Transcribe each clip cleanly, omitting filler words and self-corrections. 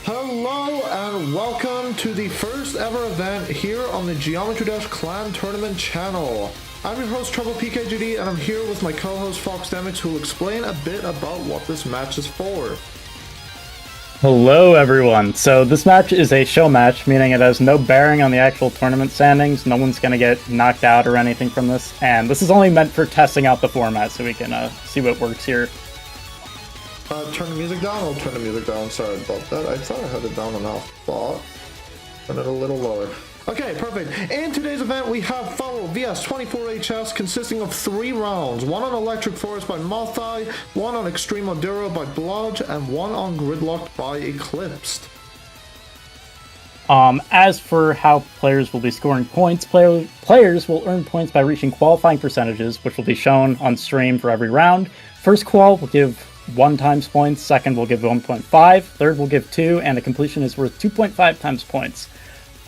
Hello and welcome to the first ever event here on the Geometry Dash Clan Tournament channel. I'm your host Trouble PKGD and I'm here with my co-host FoxDamage who will explain a bit about what this match is for. Hello everyone. So this match is a show match, meaning it has no bearing on the actual tournament standings. No one's going to get knocked out or anything from this. And this is only meant for testing out the format so we can see what works here. Turn the music down? I'll turn the music down. Sorry about that. I thought I had it down enough, but turn it a little lower. Okay, perfect. In today's event, we have FOWL vs 24HS consisting of 3 rounds. 1 on Electric Forest by Motheye, 1 on Extremoduro by Blodge, and 1 on Gridlocked by Eclipsed. As for how players will be scoring points, players will earn points by reaching qualifying percentages, which will be shown on stream for every round. First qual will give 1 times points, second will give 1.5, third will give 2, and a completion is worth 2.5 times points.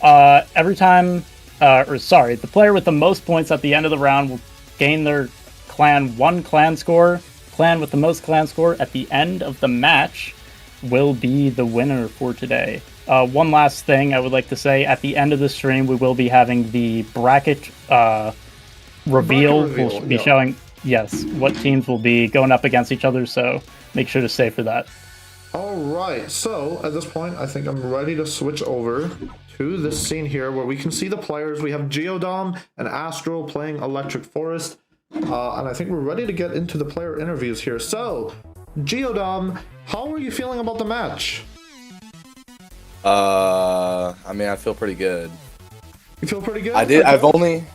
Every time, the player with the most points at the end of the round will gain their clan 1 clan score. Clan with the most clan score at the end of the match will be the winner for today. One last thing I would like to say, at the end of the stream we will be having the bracket reveal. We'll be showing, yes, what teams will be going up against each other, so make sure to stay for that. Alright, so at this point I think I'm ready to switch over to this scene here where we can see the players. We have Geodom and Astral playing Electric Forest, and I think we're ready to get into the player interviews here. So, Geodom, how are you feeling about the match? I mean, I feel pretty good. You feel pretty good? I've only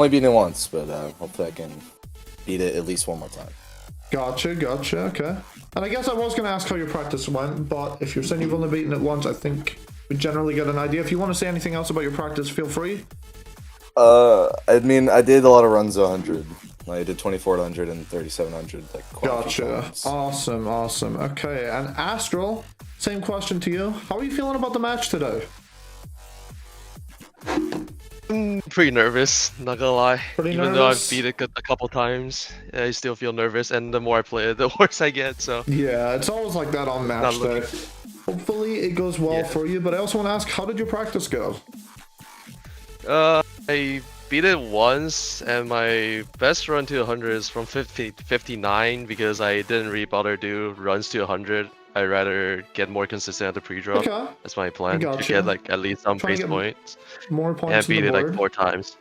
beaten it once, but hopefully I can beat it at least one more time. Gotcha, okay. And I guess I was going to ask how your practice went, but if you're saying you've only beaten it once, I think we generally get an idea. If you want to say anything else about your practice, feel free. I mean, I did a lot of runs to 100. Like, I did 2400 and 3700. Like, gotcha. Awesome. Okay, and Astral, same question to you. How are you feeling about the match today? I'm pretty nervous, not gonna lie. Even though I've beat it a couple times, I still feel nervous, and the more I play it, the worse I get, so... Yeah, it's always like that on match day. Hopefully it goes well for you, but I also want to ask, how did your practice go? I beat it once, and my best run to 100 is from 59, because I didn't really bother do runs to 100. I'd rather get more consistent at the pre-drop. Okay. That's my plan, to get like at least some base points. More points. And beat it like 4 times.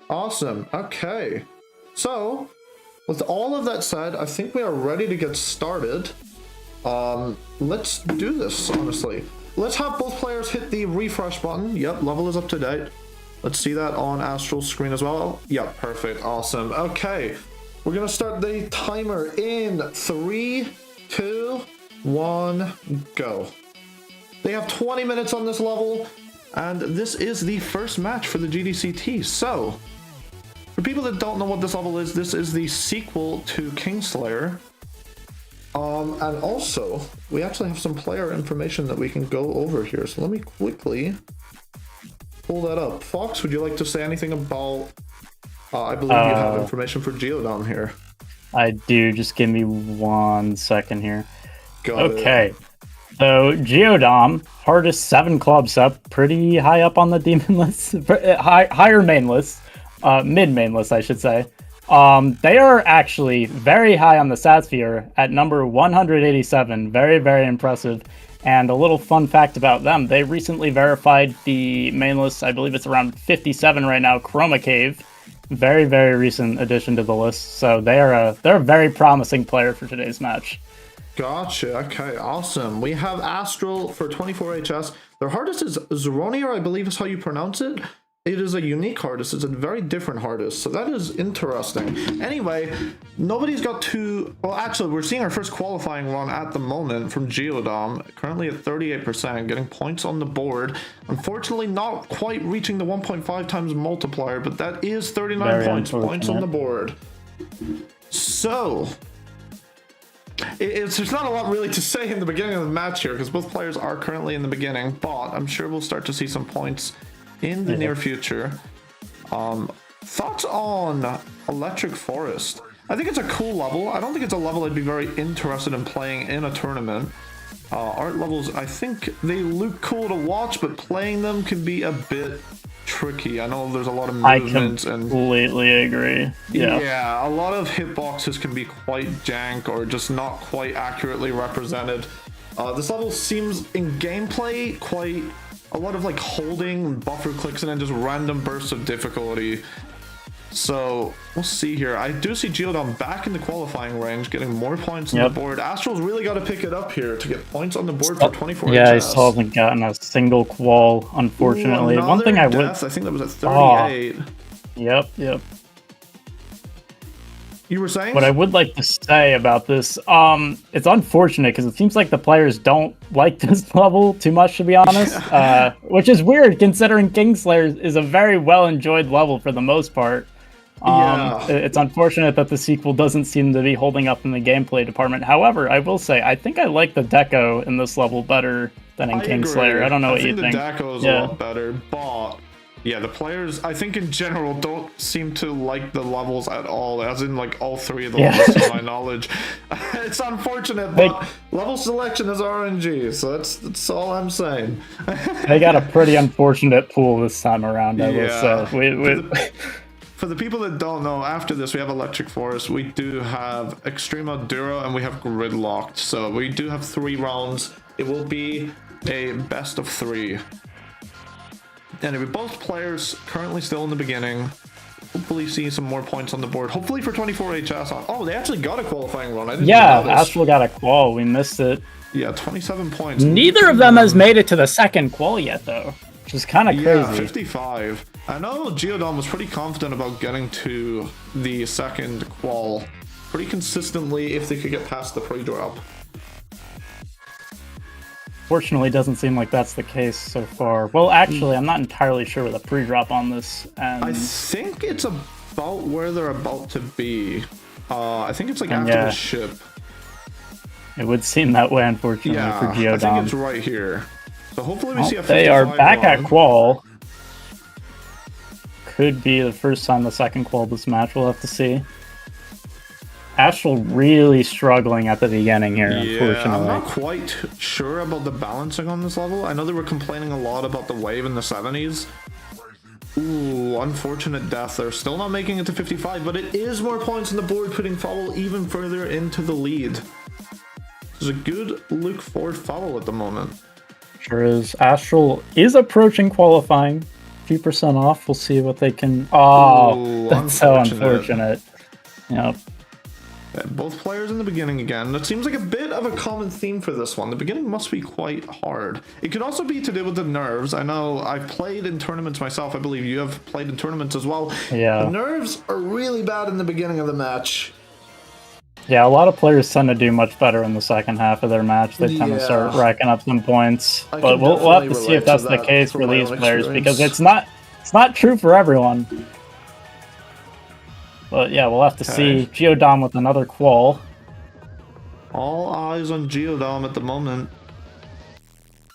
Awesome. Okay. So, with all of that said, I think we are ready to get started. Let's do this, honestly. Let's have both players hit the refresh button. Yep, level is up to date. Let's see that on Astral's screen as well. Yep, perfect. Awesome. Okay. We're going to start the timer in 3, 2, 1, go. They have 20 minutes on this level, and this is the first match for the GDCT. So, for people that don't know what this level is, this is the sequel to Kingslayer. And also, we actually have some player information that we can go over here. So let me quickly pull that up. Fox, would you like to say anything about... I believe you have information for Geodom here. I do, just give me 1 second here. Okay, so Geodom, hardest 7 clubs up, pretty high up on the demon list, higher main list, mid-main list, I should say. They are actually very high on the stat sphere at number 187, very, very impressive. And a little fun fact about them, they recently verified the main list, I believe it's around 57 right now, Chroma Cave. Very, very recent addition to the list, so they're a very promising player for today's match. Gotcha. Okay, awesome. We have Astral for 24HS. Their hardest is Zeronier, I believe is how you pronounce it. It is a unique hardest. It's a very different hardest. So that is interesting. Anyway, nobody's got to... Well, actually, we're seeing our first qualifying run at the moment from Geodom. Currently at 38%, getting points on the board. Unfortunately, not quite reaching the 1.5 times multiplier, but that is 39 points on the board. So... There's not a lot really to say in the beginning of the match here because both players are currently in the beginning, but I'm sure we'll start to see some points in the near future. Thoughts on Electric Forest? I think it's a cool level. I don't think it's a level I'd be very interested in playing in a tournament. Art levels, I think they look cool to watch, but playing them can be a bit tricky. I know there's a lot of movements and... I completely agree. Yeah, a lot of hitboxes can be quite jank or just not quite accurately represented. This level seems in gameplay quite a lot of like holding, buffer clicks, and then just random bursts of difficulty. So we'll see here. I do see Geodom back in the qualifying range, getting more points on the board. Astral's really got to pick it up here to get points on the board for 24. Yeah, HS. I still haven't gotten a single qual, unfortunately. Ooh, one thing I would... I think that was at 38. Yep. You were saying? What I would like to say about this, it's unfortunate because it seems like the players don't like this level too much, to be honest. Which is weird considering Kingslayer is a very well-enjoyed level for the most part. It's unfortunate that the sequel doesn't seem to be holding up in the gameplay department. However, I will say, I think I like the deco in this level better than in Kingslayer. I don't know what you think. I think the deco is a lot better, but yeah, the players, I think in general, don't seem to like the levels at all, as in like all three of the levels to my knowledge. It's unfortunate, but level selection is RNG, so that's all I'm saying. They got a pretty unfortunate pool this time around, I will say. For the people that don't know, after this we have Electric Forest, we do have Extremoduro, and we have Gridlocked. So we do have 3 rounds. It will be a best of 3. Anyway, both players currently still in the beginning. Hopefully see some more points on the board. Hopefully for 24 HS on. Oh, they actually got a qualifying run. I didn't know this. Astral got a qual. We missed it. Yeah, 27 points. Neither of them has made it to the second qual yet, though, which is kind of crazy. Yeah, 55. I know Geodom was pretty confident about getting to the second qual pretty consistently if they could get past the pre-drop. Fortunately, it doesn't seem like that's the case so far. Well, actually, I'm not entirely sure with a pre-drop on this. And I think it's about where they're about to be. I think it's like after the ship. It would seem that way, unfortunately, for Geodom. I think it's right here. So hopefully we see a 55 They are back run. at qual. Could be the first time the second qual this match. We'll have to see. Astral really struggling at the beginning here, unfortunately. I'm not quite sure about the balancing on this level. I know they were complaining a lot about the wave in the 70s. Ooh, unfortunate death. They're still not making it to 55, but it is more points on the board, putting FOWL even further into the lead. There's a good look for FOWL at the moment. Sure is. Astral is approaching qualifying. Few percent off. We'll see what they can... Oh, that's so unfortunate. Yep. Yeah, both players in the beginning again. That seems like a bit of a common theme for this one. The beginning must be quite hard. It could also be to do with the nerves. I know I've played in tournaments myself. I believe you have played in tournaments as well. Yeah. The nerves are really bad in the beginning of the match. Yeah, a lot of players tend to do much better in the second half of their match. They tend to start racking up some points. But we'll have to see if that's the case for these players, because it's not true for everyone. But yeah, we'll have to see. Geodom with another qual. All eyes on Geodom at the moment.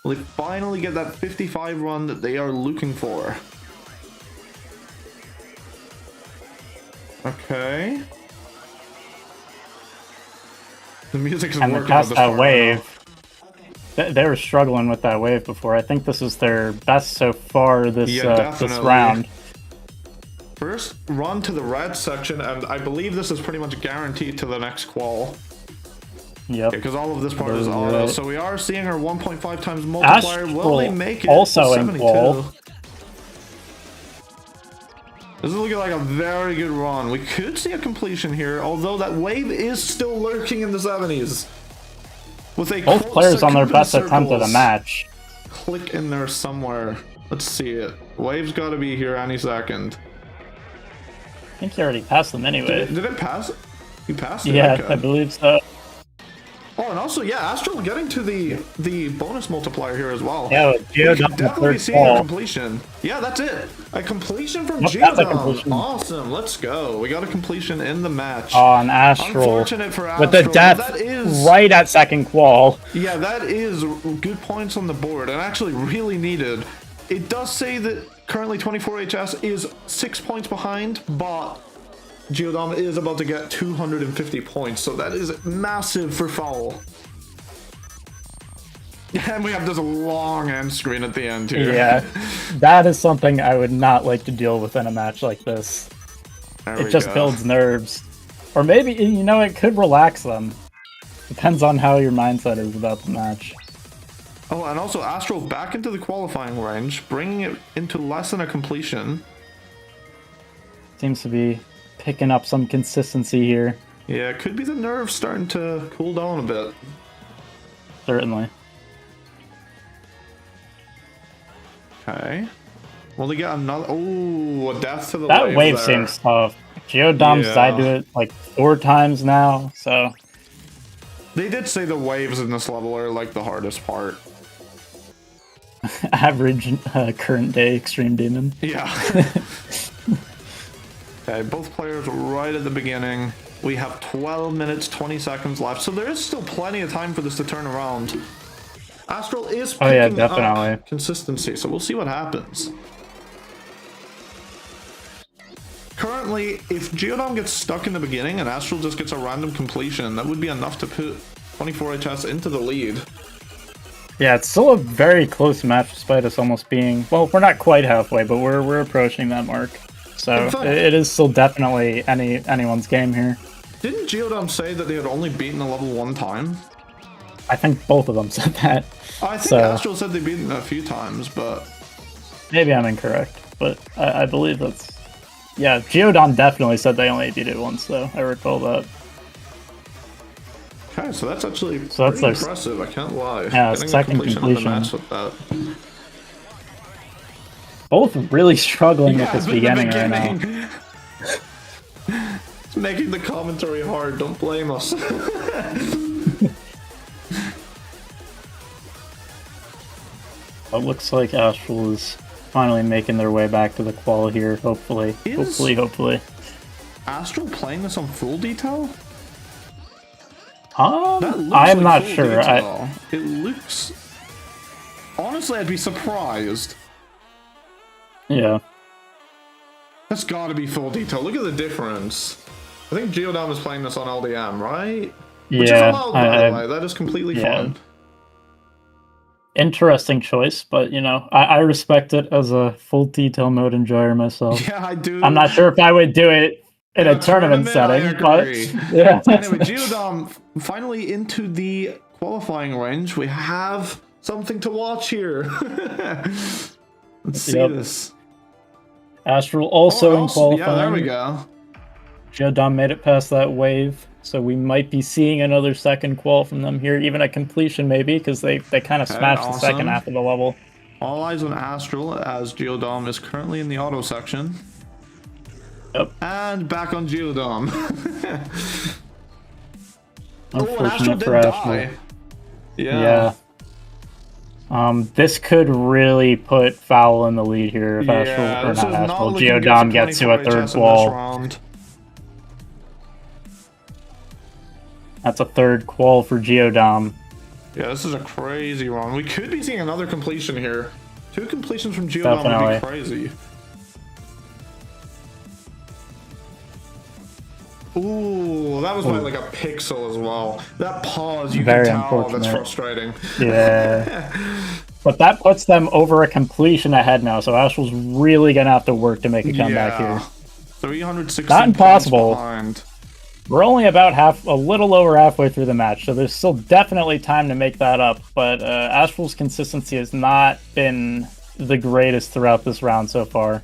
Will they finally get that 55 run that they are looking for? Okay. The music is working past that wave. They were struggling with that wave before. I think this is their best so far this round. First run to the red section, and I believe this is pretty much guaranteed to the next qual. Yep. Because all of this part is auto, so we are seeing our 1.5 times multiplier. Astral will they make it? Also 72. in qual. This is looking like a very good run. We could see a completion here, although that wave is still lurking in the 70s. With a both players on their best attempt at a match. Click in there somewhere. Let's see it. Wave's got to be here any second. I think he already passed them anyway. Did it pass? You passed it? Yeah, okay. I believe so. Oh, and also, yeah, Astral getting to the bonus multiplier here as well. Yeah, Geodom definitely seeing a completion. Yeah, that's it. A completion from Geodom. Awesome, let's go. We got a completion in the match. On Astral. Unfortunate for Astral. With the death right at second qual. Yeah, that is good points on the board, and actually really needed. It does say that currently 24 HS is 6 points behind, but Geodom is about to get 250 points, so that is massive for FOWL. And we have this long end screen at the end here. Yeah, that is something I would not like to deal with in a match like this. It just builds nerves. Or maybe, you know, it could relax them. Depends on how your mindset is about the match. Oh, and also Astral back into the qualifying range, bringing it into less than a completion. Seems to be picking up some consistency here. Yeah, it could be the nerves starting to cool down a bit. Certainly. Okay. Well, they got another... Oh, a death to the that wave there. seems tough. Geodom's died to it like 4 times now, so... They did say the waves in this level are like the hardest part. Average current day Extreme Demon. Yeah. Okay, both players right at the beginning. We have 12 minutes, 20 seconds left, so there is still plenty of time for this to turn around. Astral is picking up consistency, so we'll see what happens. Currently, if Geodom gets stuck in the beginning and Astral just gets a random completion, that would be enough to put 24HS into the lead. Yeah, it's still a very close match despite us almost being... Well, we're not quite halfway, but we're approaching that mark. So fact, it is still definitely anyone's game here. Didn't Geodom say that they had only beaten the level 1 time? I think both of them said that. I think Astral said they beaten it a few times, but... Maybe I'm incorrect, but I believe that's... Yeah, Geodom definitely said they only beat it once, though. I recall that. Okay, so that's actually pretty impressive, I can't lie. Yeah, second completion. The match with that. Both really struggling at this beginning right now. It's making the commentary hard, don't blame us. It looks like Astral is finally making their way back to the qual here, hopefully. Hopefully. Astral playing this on full detail? I'm not sure. It looks... Honestly, I'd be surprised. Yeah. That's gotta be full detail. Look at the difference. I think Geodom is playing this on LDM, right? Yeah. Which is allowed, by the way. That is completely fine. Interesting choice, but you know, I respect it as a full detail mode enjoyer myself. Yeah, I do. I'm not sure if I would do it in a tournament setting, but yeah. Anyway, Geodom finally into the qualifying range. We have something to watch here. Let's see this. Astral also in qualifying. Yeah, there we go. Geodom made it past that wave, so we might be seeing another second qual from them here, even a completion maybe, because they kind of smashed the second half of the level. All eyes on Astral as Geodom is currently in the auto section. Yep. And back on Geodom. Unfortunate and Astral did die. Yeah. This could really put FOWL in the lead here if Geodom gets to a third qual. That's a third qual for Geodom. Yeah, this is a crazy run. We could be seeing another completion here. 2 completions from Geodom would be crazy. Ooh, that was by like a pixel as well. That pause, you can tell that's frustrating. Yeah. But that puts them over a completion ahead now, so Astral's really gonna have to work to make a comeback here. 360 Not impossible. Behind. We're only about a little over halfway through the match, so there's still definitely time to make that up, but Astral's consistency has not been the greatest throughout this round so far.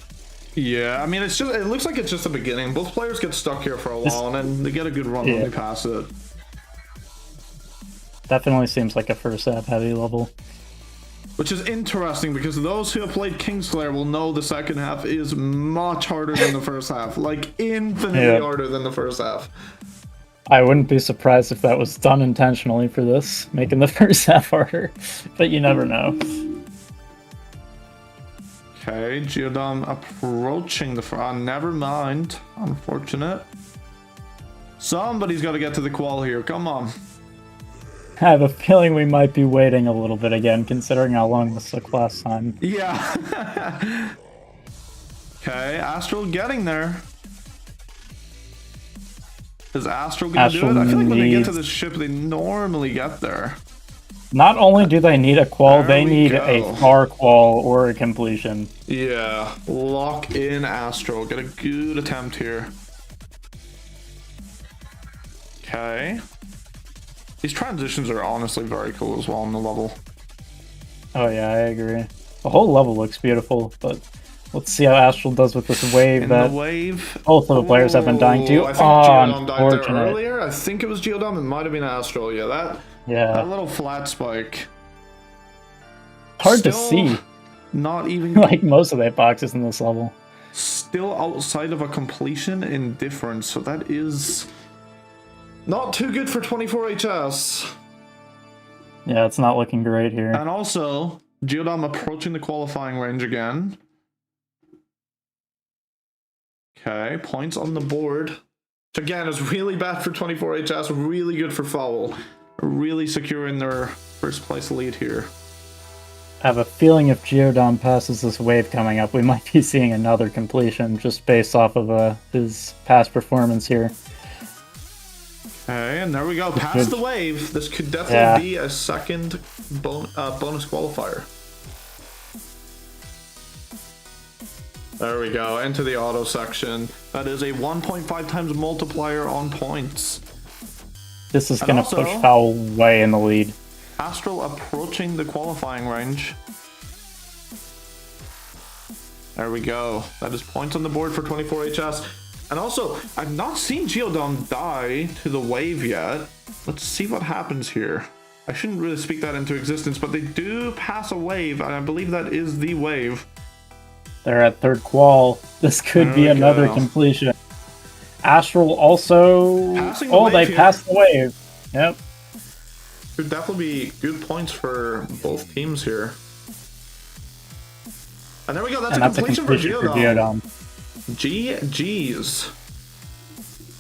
Yeah, I mean, it looks like it's just the beginning. Both players get stuck here for a while, and then they get a good run when they pass it. Definitely seems like a first half heavy level. Which is interesting, because those who have played Kingslayer will know the second half is much harder than the first half. Like, infinitely harder than the first half. I wouldn't be surprised if that was done intentionally for this, making the first half harder. But you never know. Okay, Geodom approaching the front. Never mind. Unfortunate. Somebody's got to get to the qual here. Come on. I have a feeling we might be waiting a little bit again, considering how long this took last time. Yeah. Okay, Astral getting there. Is Astral gonna do it? I feel like when they get to this ship, they normally get there. Not only do they need a qual, There they we need go. a far qual or a completion. Yeah, lock in Astral. Get a good attempt here. Okay. These transitions are honestly very cool as well on the level. Oh yeah, I agree. The whole level looks beautiful, but let's see how Astral does with this wave In that the wave, both of the players have been dying to. I think Geodom died there Unfortunate. earlier. I think it was Geodom. It might have been Astral. Yeah, that Yeah, little flat spike. hard to Still see. Not even Like most of the hitboxes in this level. still outside of a completion in difference. So that is not too good for 24HS. Yeah, it's not looking great here. And also, Geodom approaching the qualifying range again. Okay, points on the board. Which again is really bad for 24HS, really good for FOWL. Really securing their first place lead here. I have a feeling if Geodom passes this wave coming up, we might be seeing another completion just based off of his past performance here. Okay, and there we go. Past the wave. This could definitely be a second bonus qualifier. There we go. Into the auto section. That is a 1.5 times multiplier on points. This is going to push FOWL way in the lead. Astral approaching the qualifying range. There we go. That is points on the board for 24HS. And also, I've not seen Geodom die to the wave yet. Let's see what happens here. I shouldn't really speak that into existence, but they do pass a wave, and I believe that is the wave. They're at third qual. This could be another completion. Astral also... they passed the wave. Yep. Could definitely be good points for both teams here. And there we go. That's a completion for Geodom. GG's.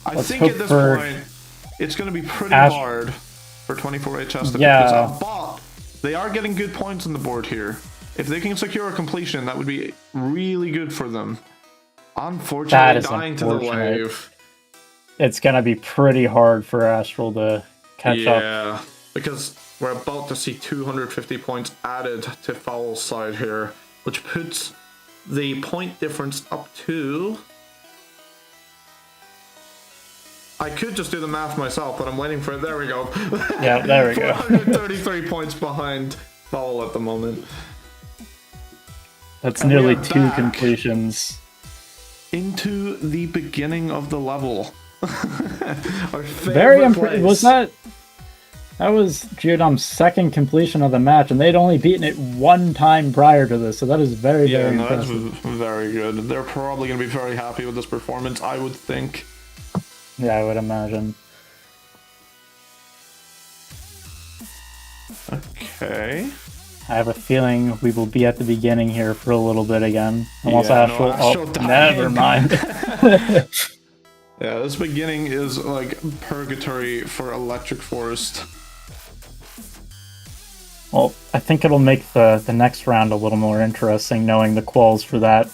I think at this point, it's going to be pretty hard for 24HS to pick this up. But they are getting good points on the board here. If they can secure a completion, that would be really good for them. Unfortunately, dying to the wave. It's going to be pretty hard for Astral to catch up. Yeah, because we're about to see 250 points added to FOWL's side here, which puts the point difference up to... I could just do the math myself, but I'm waiting for it. There we go. Yeah, there we go. 433 points behind FOWL at the moment. That's nearly 2 completions. Into the beginning of the level. Very impressive. Was that was Geodom's second completion of the match, and they'd only beaten it one time prior to this, so that is very impressive. That's very good. They're probably going to be very happy with this performance, I would think. Yeah, I would imagine. Okay. I have a feeling we will be at the beginning here for a little bit again. Unless Astral never mind. Yeah, this beginning is like purgatory for Electric Forest. Well, I think it'll make the next round a little more interesting, knowing the quals for that.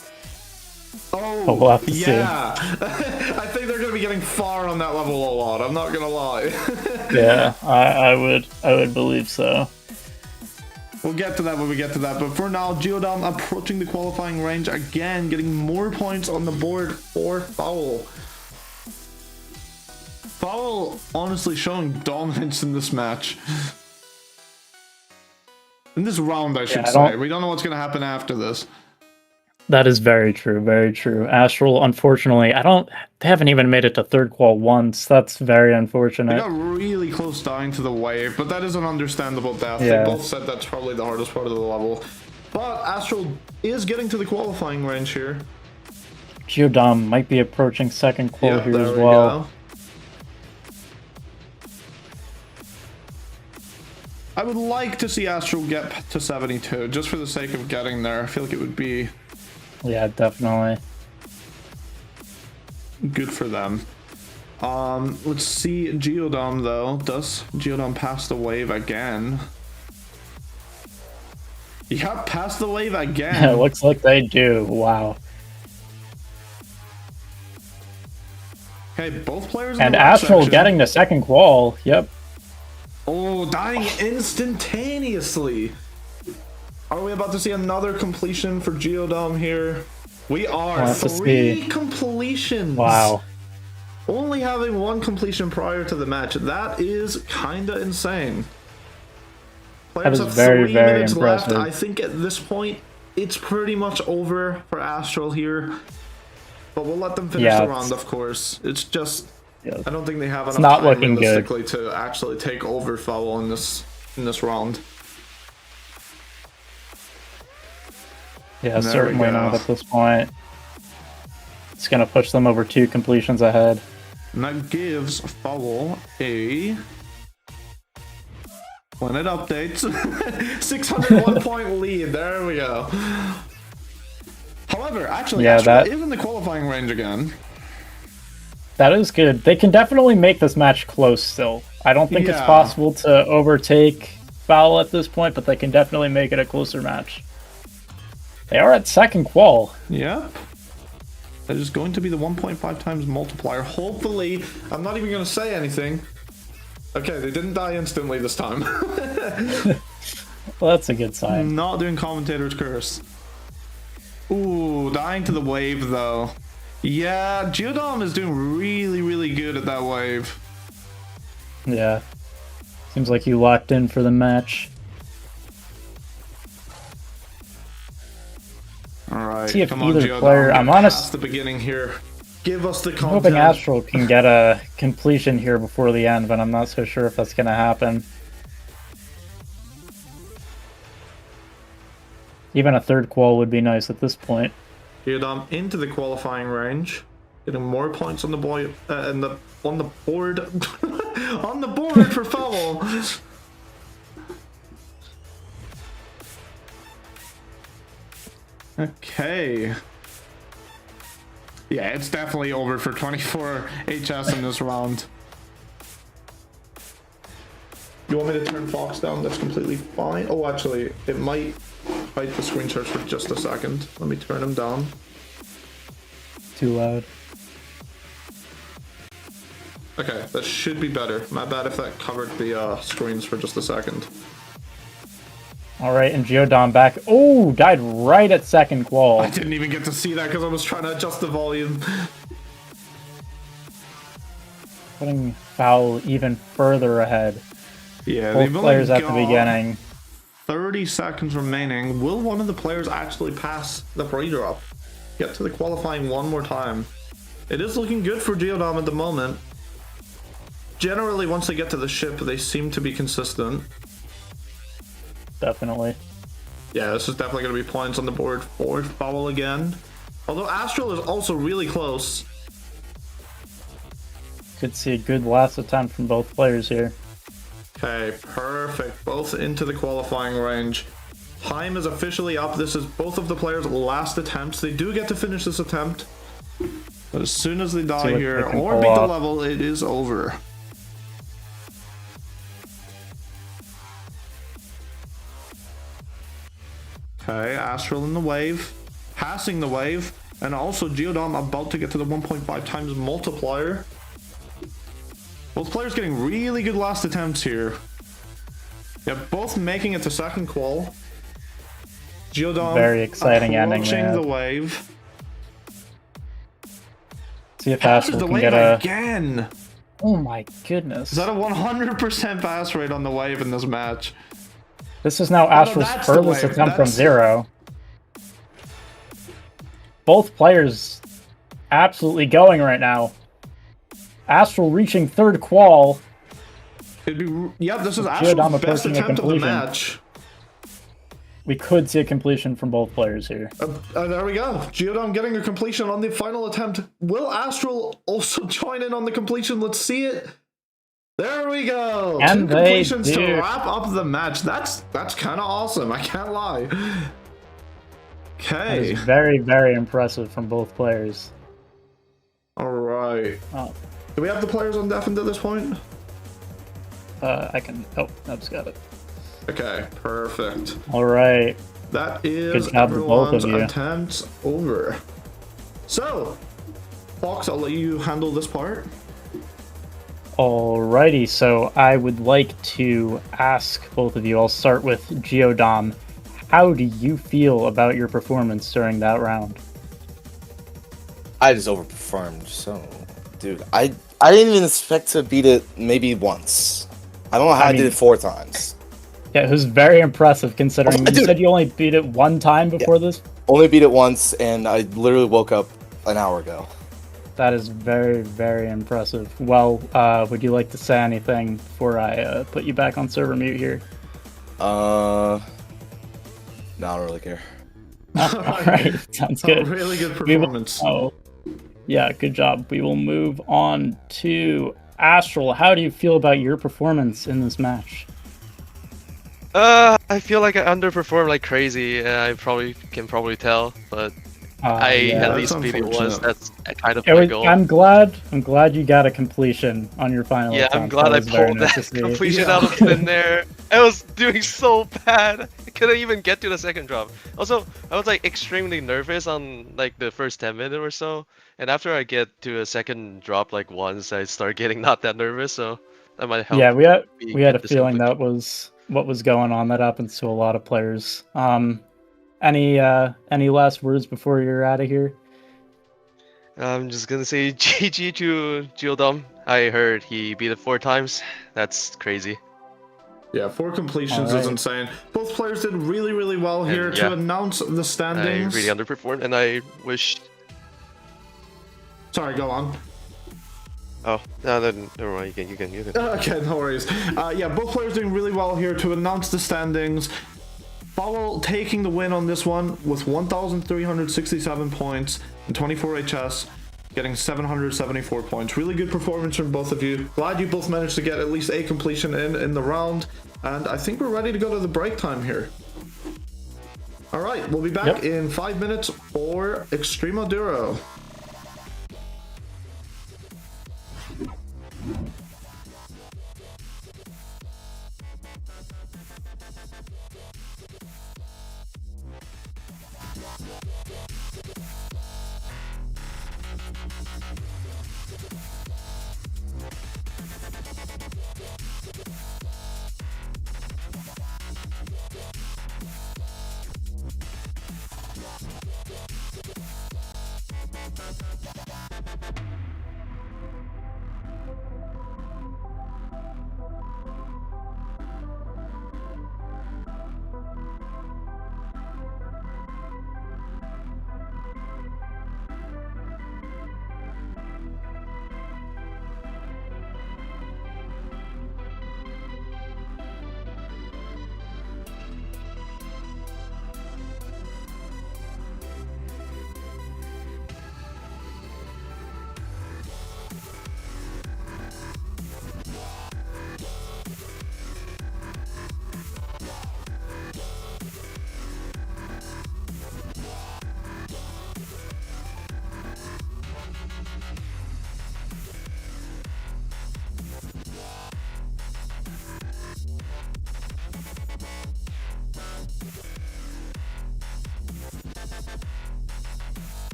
Oh, we'll have to see. I think they're going to be getting far on that level a lot, I'm not going to lie. Yeah, I would believe so. We'll get to that when we get to that, but for now, Geodom approaching the qualifying range again, getting more points on the board for FOWL. FOWL honestly showing dominance in this match. In this round, I should say. We don't know what's going to happen after this. That is very true, very true. Astral, unfortunately, they haven't even made it to third qual once. That's very unfortunate. They got really close dying to the wave, but that is an understandable death. Yeah. They both said that's probably the hardest part of the level. But Astral is getting to the qualifying range here. Geodom might be approaching second qual here as well. Go. I would like to see Astral get to 72, just for the sake of getting there. I feel like it would be... Yeah, definitely. Good for them. Let's see Geodom, though. Does Geodom pass the wave again? Yep, pass the wave again. Yeah, it looks like they do. Wow. Okay, both players in and the Astral section. getting the second qual. Yep. Oh, dying instantaneously. Are we about to see another completion for Geodom here? We are. 3 completions. Wow. Only having 1 completion prior to the match. That is kinda insane. Players That is have very, 3 very minutes impressive. left. I think at this point, it's pretty much over for Astral here. But we'll let them finish the round, of course. It's just, I don't think they have enough time realistically to actually take over FOWL in this round. Yeah, certainly not at this point. It's going to push them over 2 completions ahead. And that gives FOWL a... When it updates, 601 point lead. There we go. However, actually, Astral is in the qualifying range again. That is good. They can definitely make this match close still. I don't think it's possible to overtake FOWL at this point, but they can definitely make it a closer match. They are at second qual. Yep. That is going to be the 1.5 times multiplier. Hopefully, I'm not even going to say anything. Okay, they didn't die instantly this time. Well, that's a good sign. Not doing commentator's curse. Ooh, dying to the wave though. Yeah, Geodom is doing really, really good at that wave. Yeah. Seems like you locked in for the match. Alright, see if come either on, Geodom. player. I'm honest. The beginning here. Give us the content. I'm hoping Astral can get a completion here before the end, but I'm not so sure if that's going to happen. Even a third qual would be nice at this point. Geodom into the qualifying range, getting more points on the board on the board on the board for FOWL. Okay. Yeah, it's definitely over for 24 HS in this round. You want me to turn Fox down? That's completely fine. Oh, actually, it might hide the screen shares for just a second. Let me turn him down. Too loud. Okay, that should be better. My bad if that covered the screens for just a second. Alright, and Geodom back. Oh, died right at second qual. I didn't even get to see that because I was trying to adjust the volume. Putting FOWL even further ahead. Yeah, both players at the beginning. 30 seconds remaining. Will one of the players actually pass the pre-drop? Get to the qualifying one more time. It is looking good for Geodom at the moment. Generally, once they get to the ship, they seem to be consistent. Definitely. Yeah, this is definitely going to be points on the board for FOWL again. Although Astral is also really close. Could see a good last attempt from both players here. Okay, perfect. Both into the qualifying range. Time is officially up. This is both of the players' last attempts. They do get to finish this attempt. But as soon as they die here or beat the level, it is over. Okay, Astral in the wave. Passing the wave. And also Geodom about to get to the 1.5 times multiplier. Both players getting really good last attempts here. Yeah, both making it to second qual. Geodom very exciting ending there. The wave. See if Astral can get a... again. Oh my goodness. Is that a 100% pass rate on the wave in this match? This is now Astral's furthest attempt from zero. Both players absolutely going right now. Astral reaching third qual. Yeah, this is Astral's best attempt of the match. We could see a completion from both players here. There we go. Geodom getting a completion on the final attempt. Will Astral also join in on the completion? Let's see it. There we go. And 2 completions to wrap up the match. That's kind of awesome. I can't lie. Okay. That is very, very impressive from both players. All right. Oh. Do we have the players on deafened at this point? I can... Oh, Neb's got it. Okay, perfect. All right. That is everyone's attempts over. So, Fox, I'll let you handle this part. Alrighty, so I would like to ask both of you, I'll start with Geodom. How do you feel about your performance during that round? I just overperformed, so... Dude, I didn't even expect to beat it maybe once. I don't know how I did it 4 times. Yeah, it was very impressive considering you said you only beat it 1 time before this? Only beat it once, and I literally woke up an hour ago. That is very, very impressive. Well, would you like to say anything before I put you back on server mute here? No, I don't really care. Alright, sounds good. Really good performance. Yeah, good job. We will move on to Astral. How do you feel about your performance in this match? I feel like I underperformed like crazy. I can probably tell, but I at least beat it once. That's kind of my goal. I'm glad you got a completion on your final attempt. I'm glad I pulled that completion out of thin air. I was doing so bad. I couldn't even get to the second drop. Also, I was like extremely nervous on like the first 10 minutes or so. And after I get to a second drop like once, I start getting not that nervous. So that might help. Yeah, we had a feeling that was what was going on. That happens to a lot of players. Any last words before you're out of here? I'm just gonna say GG to Geodom. I heard he beat it 4 times. That's crazy. Yeah, 4 completions is insane. Both players did really, really well here. To announce the standings. I really underperformed, and I wish... Sorry, go on. Oh, no, never mind. You can. Okay, no worries. Yeah, both players doing really well here. To announce the standings, FOWL taking the win on this one with 1,367 points and 24 HS, getting 774 points. Really good performance from both of you. Glad you both managed to get at least a completion in the round, and I think we're ready to go to the break time here. All right, we'll be back in 5 minutes for Extremoduro.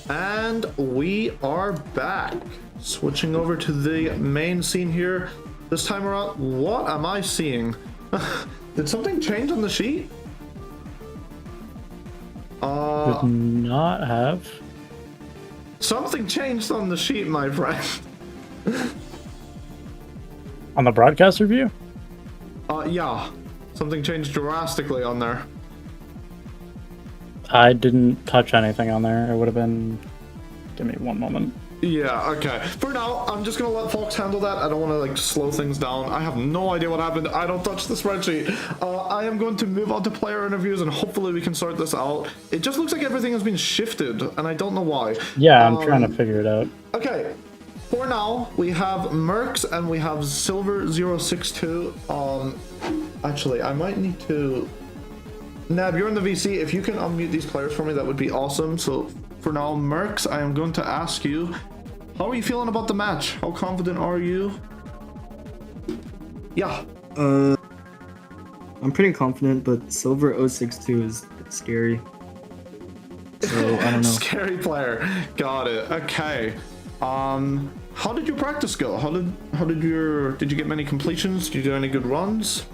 And we are back. Switching over to the main scene here. This time around, what am I seeing? Did something change on the sheet? Did not have. Something changed on the sheet, my friend. On the broadcast review? Yeah. Something changed drastically on there. I didn't touch anything on there. It would have been... Give me one moment. Yeah, okay. For now, I'm just gonna let folks handle that. I don't want to like slow things down. I have no idea what happened. I don't touch the spreadsheet. I am going to move on to player interviews and hopefully we can sort this out. It just looks like everything has been shifted and I don't know why. Yeah, I'm trying to figure it out. Okay. For now, we have Merkz and we have Silver062. Actually, I might need to... Nab, you're in the VC. If you can unmute these players for me, that would be awesome. So for now, Merkz, I am going to ask you, how are you feeling about the match? How confident are you? Yeah. I'm pretty confident, but Silver062 is scary. So I don't know. Scary player. Got it. Okay. How did your practice go? Did you get many completions? Did you do any good runs?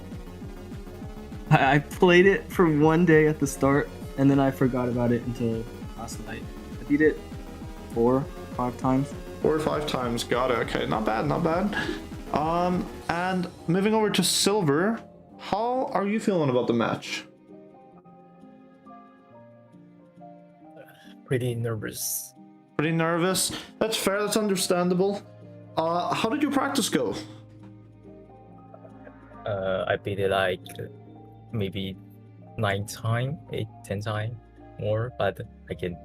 I played it for one day at the start, and then I forgot about it until last night. I beat it 4 or 5 times. 4 or 5 times. Got it. Okay, not bad, not bad. And moving over to Silver, how are you feeling about the match? Pretty nervous. Pretty nervous. That's fair. That's understandable. How did your practice go? I beat it like maybe 9 times, 8, 10 times more, but I can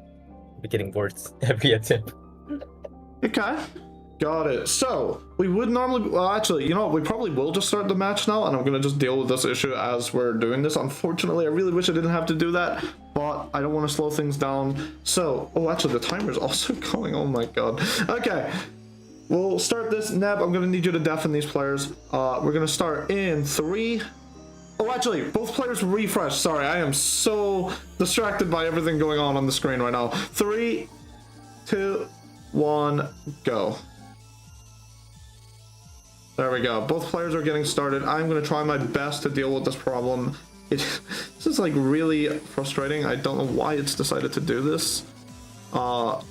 be getting worse every attempt. Okay. Got it. So, we would normally... Well, actually, you know what? We probably will just start the match now, and I'm going to just deal with this issue as we're doing this. Unfortunately, I really wish I didn't have to do that, but I don't want to slow things down. So... Oh, actually, the timer's also going. Oh my god. Okay. We'll start this. Neb, I'm going to need you to deafen these players. We're going to start in 3... Oh, actually, both players refresh. Sorry, I am so distracted by everything going on the screen right now. 3, 2, 1, go. There we go. Both players are getting started. I'm going to try my best to deal with this problem. This is like really frustrating. I don't know why it's decided to do this. I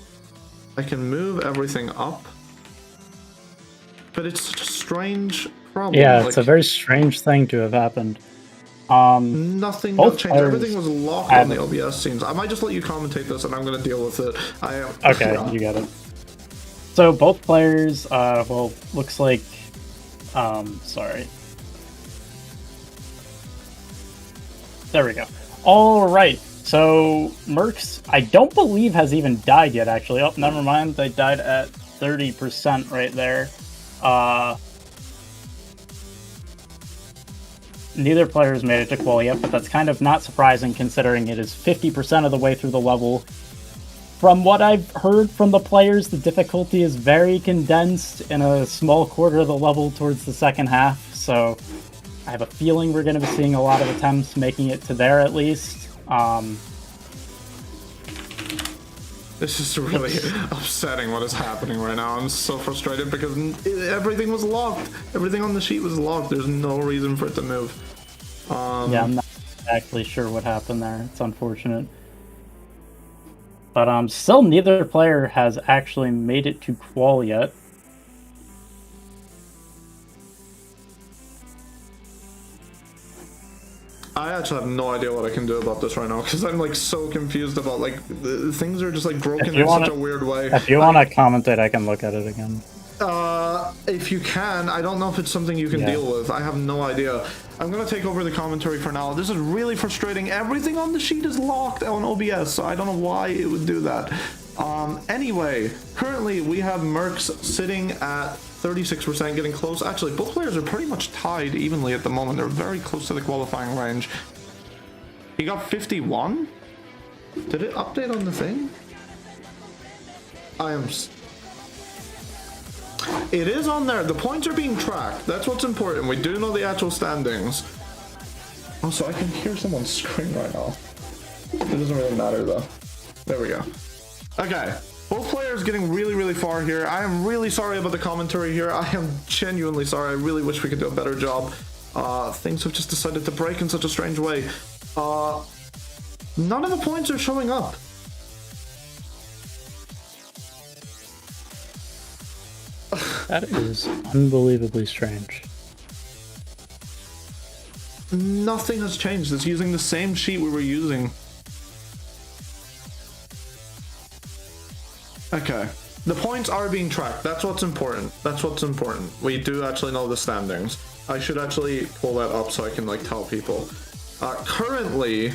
can move everything up, but it's such a strange problem. Yeah, it's a very strange thing to have happened. Nothing changed. Everything was locked on the OBS scenes. I might just let you commentate this and I'm going to deal with it. Okay, yeah. You got it. So both players, well, looks like, sorry. There we go. All right. So Merkz, I don't believe has even died yet, actually. Oh, never mind. They died at 30% right there. Neither player has made it to qual yet, but that's kind of not surprising considering it is 50% of the way through the level. From what I've heard from the players, the difficulty is very condensed in a small quarter of the level towards the second half, so I have a feeling we're going to be seeing a lot of attempts making it to there at least. This is really upsetting what is happening right now. I'm so frustrated because everything was locked. Everything on the sheet was locked. There's no reason for it to move. Yeah, I'm not exactly sure what happened there. It's unfortunate. But still neither player has actually made it to qual yet. I actually have no idea what I can do about this right now because I'm like so confused about like things are just like broken in such a weird way. If you want to commentate, I can look at it again. If you can, I don't know if it's something you can deal with. I have no idea. I'm gonna take over the commentary for now. This is really frustrating. Everything on the sheet is locked on OBS, so I don't know why it would do that. Anyway, currently we have Merkz sitting at 36%, getting close. Actually, both players are pretty much tied evenly at the moment. They're very close to the qualifying range. He got 51? Did it update on the thing? It is on there. The points are being tracked. That's what's important. We do know the actual standings. Also, I can hear someone scream right now. It doesn't really matter though. There we go. Okay. Both players getting really, really far here. I am really sorry about the commentary here. I am genuinely sorry. I really wish we could do a better job. Things have just decided to break in such a strange way. None of the points are showing up. That is unbelievably strange. Nothing has changed. It's using the same sheet we were using. Okay. The points are being tracked. That's what's important. That's what's important. We do actually know the standings. I should actually pull that up so I can like tell people. Currently,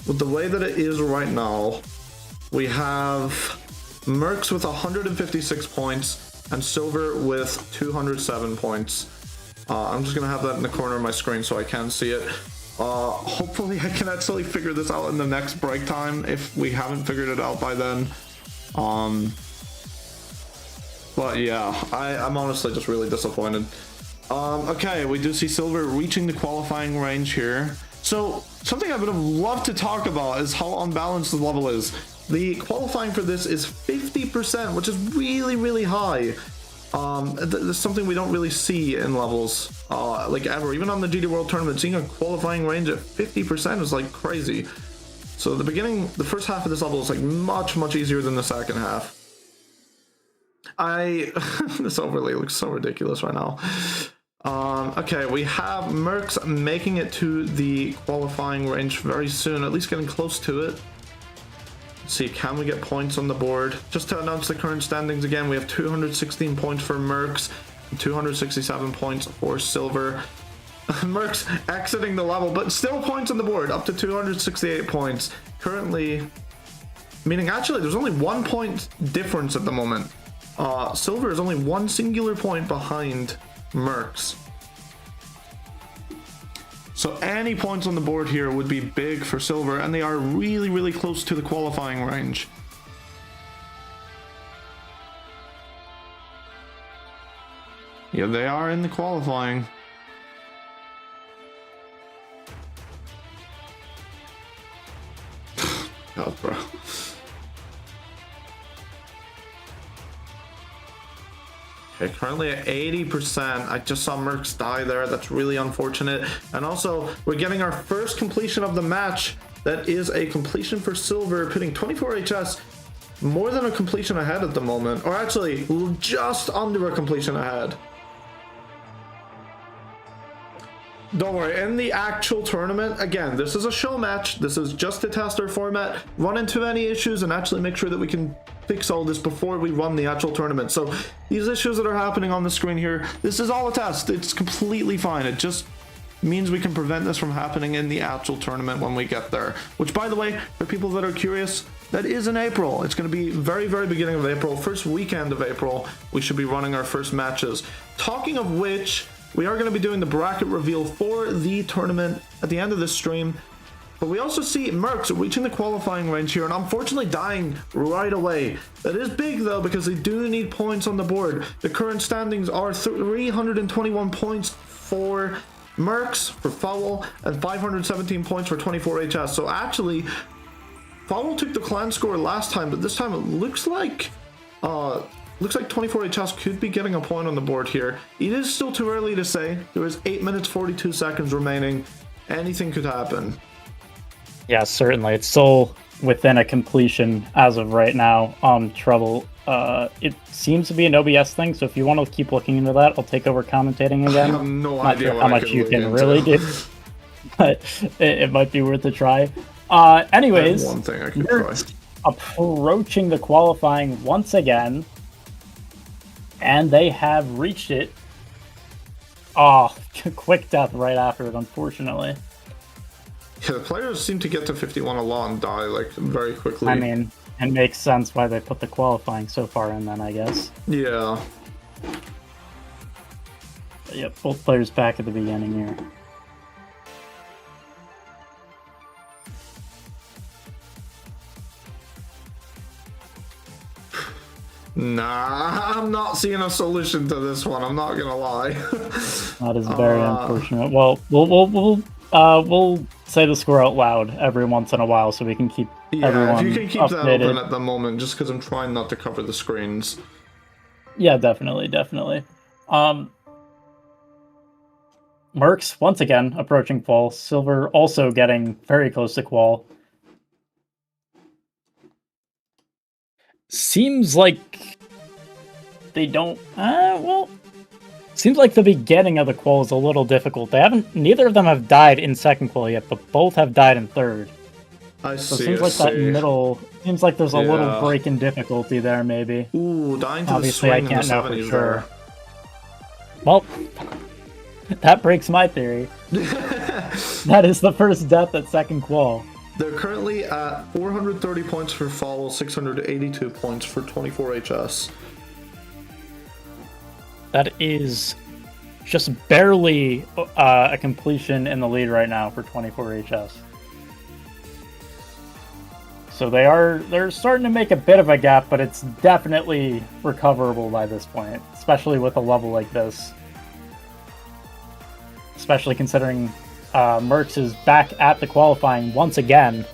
with the way that it is right now, we have Merkz with 156 points and Silver with 207 points. I'm just gonna have that in the corner of my screen so I can see it. Hopefully I can actually figure this out in the next break time if we haven't figured it out by then. But yeah, I'm honestly just really disappointed. Okay, we do see Silver reaching the qualifying range here. So something I would have loved to talk about is how unbalanced the level is. The qualifying for this is 50%, which is really, really high. That's something we don't really see in levels, like ever. Even on the GD World Tournament, seeing a qualifying range at 50% is like crazy. So the first half of this level is like much, much easier than the second half. This overlay looks so ridiculous right now. Okay, we have Merkz making it to the qualifying range very soon, at least getting close to it. Let's see, can we get points on the board? Just to announce the current standings again, we have 216 points for Merkz, 267 points for Silver. Merkz exiting the level, but still points on the board, up to 268 points. Currently, meaning actually there's only 1 point difference at the moment. Silver is only one singular point behind Merkz. So any points on the board here would be big for Silver, and they are really, really close to the qualifying range. Yeah, they are in the qualifying. God, bro. Okay, currently at 80%. I just saw Merkz die there. That's really unfortunate. And also, we're getting our first completion of the match. That is a completion for Silver, pitting 24 HS, more than a completion ahead at the moment. Or actually, just under a completion ahead. Don't worry, in the actual tournament, again, this is a show match. This is just to test our format, run into any issues, and actually make sure that we can fix all this before we run the actual tournament. So these issues that are happening on the screen here, this is all a test. It's completely fine. It just means we can prevent this from happening in the actual tournament when we get there. Which, by the way, for people that are curious, that is in April. It's going to be very, very beginning of April, first weekend of April. We should be running our first matches. Talking of which, we are going to be doing the bracket reveal for the tournament at the end of this stream. But we also see Merkz reaching the qualifying range here and unfortunately dying right away. That is big though, because they do need points on the board. The current standings are 321 points for Merkz for FOWL and 517 points for 24 HS. So actually, FOWL took the clan score last time, but this time it looks like 24 HS could be getting a point on the board here. It is still too early to say. There is 8 minutes 42 seconds remaining. Anything could happen. Yeah, certainly. It's still within a completion as of right now on Trouble. It seems to be an OBS thing, so if you want to keep looking into that, I'll take over commentating again. I have no Not idea sure how much you can really do, but it might be worth a try. Anyways, one thing I can try. Approaching the qualifying once again, and they have reached it. Oh, quick death right after it, unfortunately. Yeah, the players seem to get to 51 a lot and die like very quickly. I mean, it makes sense why they put the qualifying so far in then, I guess. Yeah. But yep, both players back at the beginning here. Nah, I'm not seeing a solution to this one. I'm not gonna lie. That is very unfortunate. Well, we'll We'll say the score out loud every once in a while so we can keep everyone if you can keep updated. that open at the moment, just because I'm trying not to cover the screens. Yeah, definitely. Merkz, once again, approaching qual. Silver also getting very close to qual. Seems like they don't... well... Seems like the beginning of the qual is a little difficult. Neither of them have died in second qual yet, but both have died in third. I So see. it seems like that middle... Seems like there's a little break in difficulty there, maybe. Ooh, dying to Obviously, the I swing can't in the know for 70s sure. there. Well, that breaks my theory. That is the first death at second qual. They're currently at 430 points for FOWL, 682 points for 24HS. That is just barely a completion in the lead right now for 24HS. So they're starting to make a bit of a gap, but it's definitely recoverable by this point, especially with a level like this. Especially considering Merkz is back at the qualifying once again.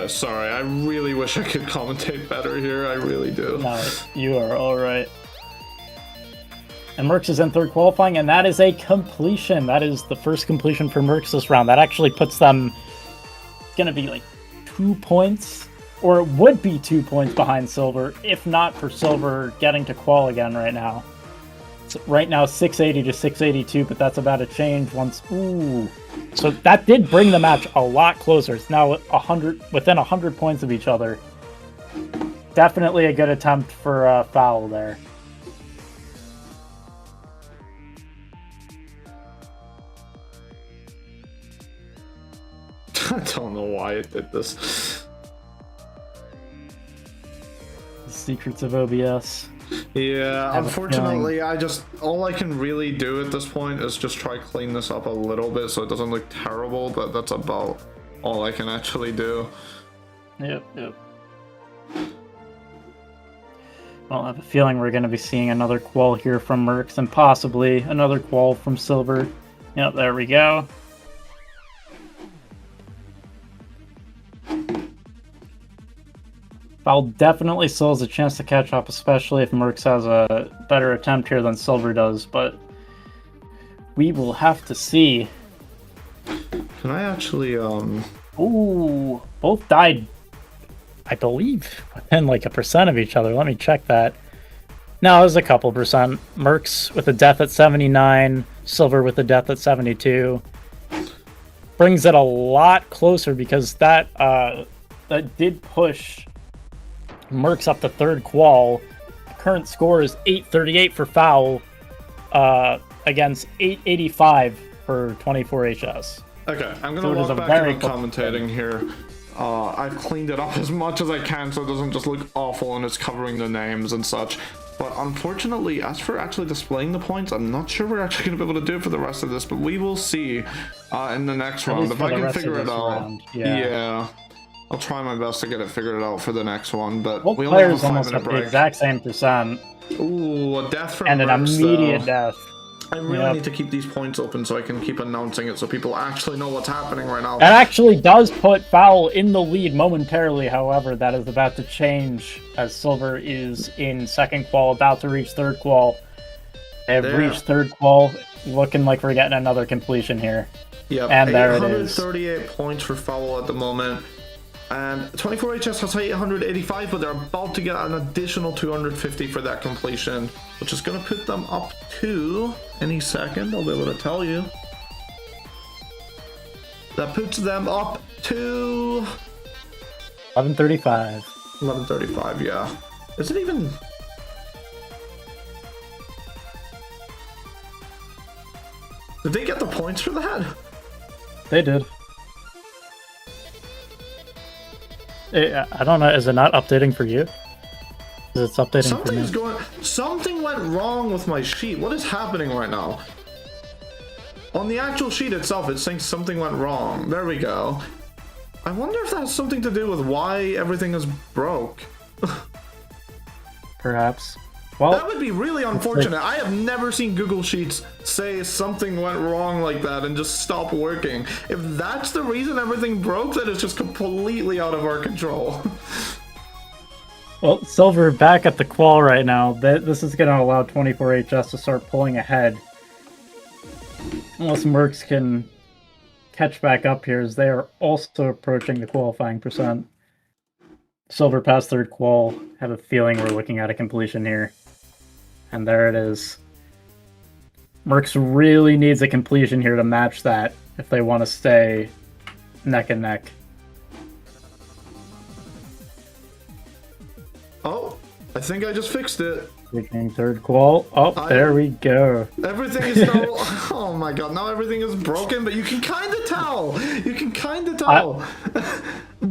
Sorry, I really wish I could commentate better here. I really do. No, you are alright. And Merkz is in third qualifying, and that is a completion. That is the first completion for Merkz this round. That actually puts them... gonna be like 2 points, or it would be 2 points behind Silver, if not for Silver getting to qual again right now. So right now 680 to 682, but that's about to change once... Ooh. So that did bring the match a lot closer. It's now within 100 points of each other. Definitely a good attempt for FOWL there. I don't know why it did this. The secrets of OBS. Yeah, unfortunately, all I can really do at this point is just try clean this up a little bit so it doesn't look terrible, but that's about all I can actually do. Yep. Well, I have a feeling we're going to be seeing another qual here from Merkz and possibly another qual from Silver. Yep, there we go. FOWL definitely still has a chance to catch up, especially if Merkz has a better attempt here than Silver does, but we will have to see. Can I actually, Ooh, both died, I believe, within like 1% of each other. Let me check that. No, it was a couple percent. Merkz with a death at 79, Silver with a death at 72. Brings it a lot closer because that did push Merkz up to third qual. Current score is 838 for FOWL against 885 for 24HS. Okay, I'm gonna log back into commentating here. I've cleaned it up as much as I can so it doesn't just look awful and it's covering the names and such. But unfortunately, as for actually displaying the points, I'm not sure we're actually going to be able to do it for the rest of this, but we will see in the next round. If I can figure it out. Yeah. I'll try my best to get it figured out for the next one, but both we only have a players almost 5-minute have the break. exact same percent. Ooh, a death from and an Merkz, immediate though. death. I really need to keep these points open so I can keep announcing it so people actually know what's happening right now. That actually does put FOWL in the lead momentarily, however, that is about to change as Silver is in second qual, about to reach third qual. They have reached third qual, looking like we're getting another completion here. Yep, and there it is. 838 points for FOWL at the moment. And 24HS has 885, but they're about to get an additional 250 for that completion, which is going to put them up to, any second, I'll be able to tell you. That puts them up to 1135. 1135, yeah. Is it even... Did they get the points for that? They did. I don't know, is it not updating for you? It's updating for me. Something went wrong with my sheet. What is happening right now? On the actual sheet itself, it's saying something went wrong. There we go. I wonder if that has something to do with why everything is broke. Perhaps. Well, that would be really unfortunate. I have never seen Google Sheets say something went wrong like that and just stop working. If that's the reason everything broke, then it's just completely out of our control. Well, Silver back at the qual right now. This is going to allow 24HS to start pulling ahead. Unless Merkz can catch back up here, as they are also approaching the qualifying percent. Silver passed third qual. Have a feeling we're looking at a completion here. And there it is. Merkz really needs a completion here to match that if they want to stay neck and neck. Oh, I think I just fixed it. Reaching third qual. Oh, there we go. Everything is now... Oh my god, now everything is broken, but you can kind of tell. You can kind of tell.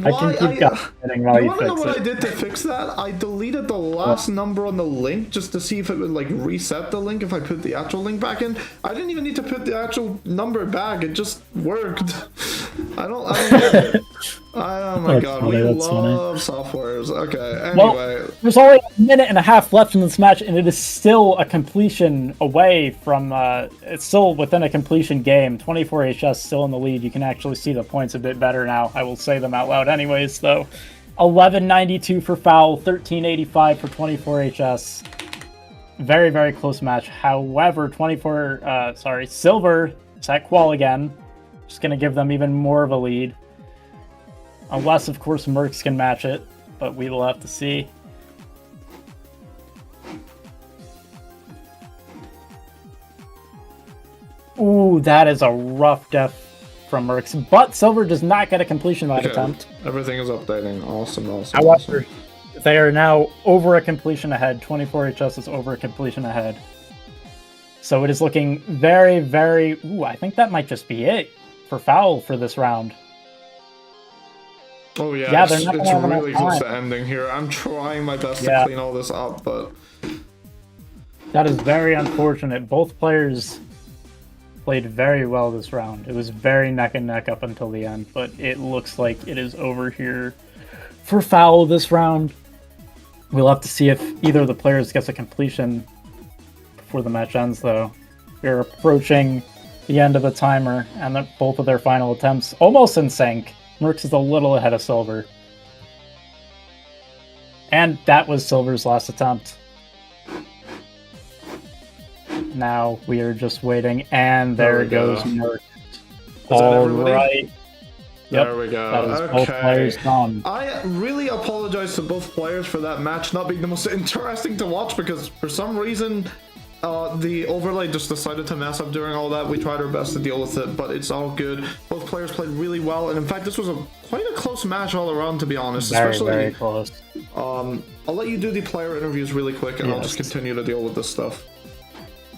I can keep getting while you want to know fix what it. I did to fix that? I deleted the last number on the link just to see if it would like reset the link if I put the actual link back in. I didn't even need to put the actual number back. It just worked. I don't get it. Oh my god, funny, we that's love softwares. Okay, anyway. Well, there's only a minute and a half left in this match, and it is still a completion away from, it's still within a completion game. 24HS still in the lead. You can actually see the points a bit better now. I will say them out loud anyways, though. 1192 for FOWL, 1385 for 24HS. Very, very close match. However, Silver is at qual again. Just going to give them even more of a lead. Unless, of course, Merkz can match it, but we will have to see. Ooh, that is a rough death from Merkz, but Silver does not get a completion by attempt. Everything is updating. Awesome. However, they are now over a completion ahead. 24HS is over a completion ahead. So it is looking very, very... Ooh, I think that might just be it for FOWL for this round. Oh yeah, they're not it's really close time. to ending here. I'm trying my best to clean all this up, but... That is very unfortunate. Both players played very well this round. It was very neck and neck up until the end, but it looks like it is over here for FOWL this round. We'll have to see if either of the players gets a completion before the match ends, though. We're approaching the end of the timer, and both of their final attempts almost in sync. Merkz is a little ahead of Silver. And that was Silver's last attempt. Now we are just waiting, and there goes Merkz. All right. Yep, there we go. That is both players gone. I really apologize to both players for that match not being the most interesting to watch, because for some reason the overlay just decided to mess up during all that. We tried our best to deal with it, but it's all good. Both players played really well, and in fact this was quite a close match all around, to be honest. Very close. I'll let you do the player interviews really quick, and I'll just continue to deal with this stuff.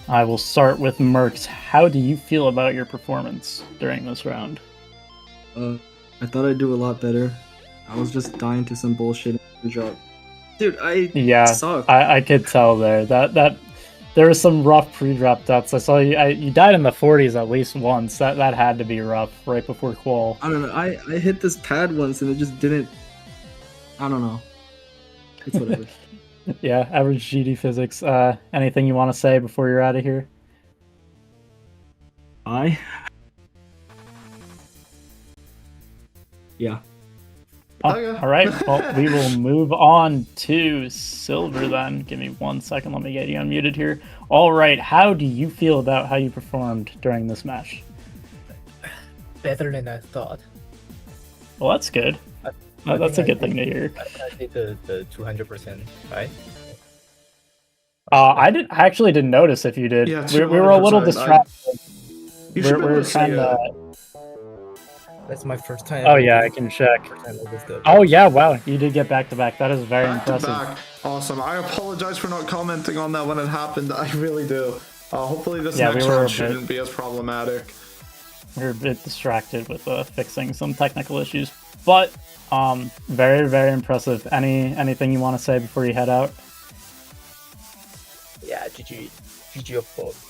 I will start with Merkz. How do you feel about your performance during this round? I thought I'd do a lot better. I was just dying to some bullshit drop. Dude, suck. I could tell there. That there was some rough pre-drop deaths. I saw you died in the 40s at least once. That had to be rough right before qual. I don't know. I hit this pad once and it just didn't. I don't know. It's whatever. Yeah, average GD physics. Anything you want to say before you're out of here? Yeah. Oh, all right. Well, we will move on to Silver then. Give me 1 second. Let me get you unmuted here. All right. How do you feel about how you performed during this match? Better than I thought. Well, that's good. That's a good thing to hear. I did the 200%, right? I actually didn't notice if you did. Yeah, we were a little distracted. You should We're trying to. That's my first time. Oh yeah, I can check. Oh yeah, wow, you did get back to back. That is very impressive. Back. Awesome. I apologize for not commenting on that when it happened. I really do. Hopefully this next round shouldn't be as problematic. We were a bit distracted with fixing some technical issues, but very, very impressive. Anything you want to say before you head out? Yeah, GG of both.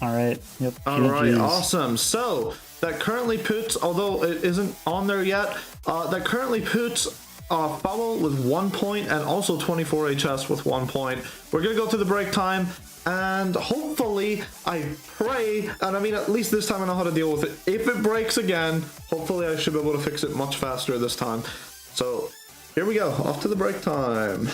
All right. Yep. All right. Awesome. So that currently puts, although it isn't on there yet, that currently puts FOWL with 1 point, and also 24HS with 1 point. We're gonna go to the break time, and hopefully, I pray, and I mean at least this time I know how to deal with it. If it breaks again, hopefully I should be able to fix it much faster this time. So here we go, off to the break time.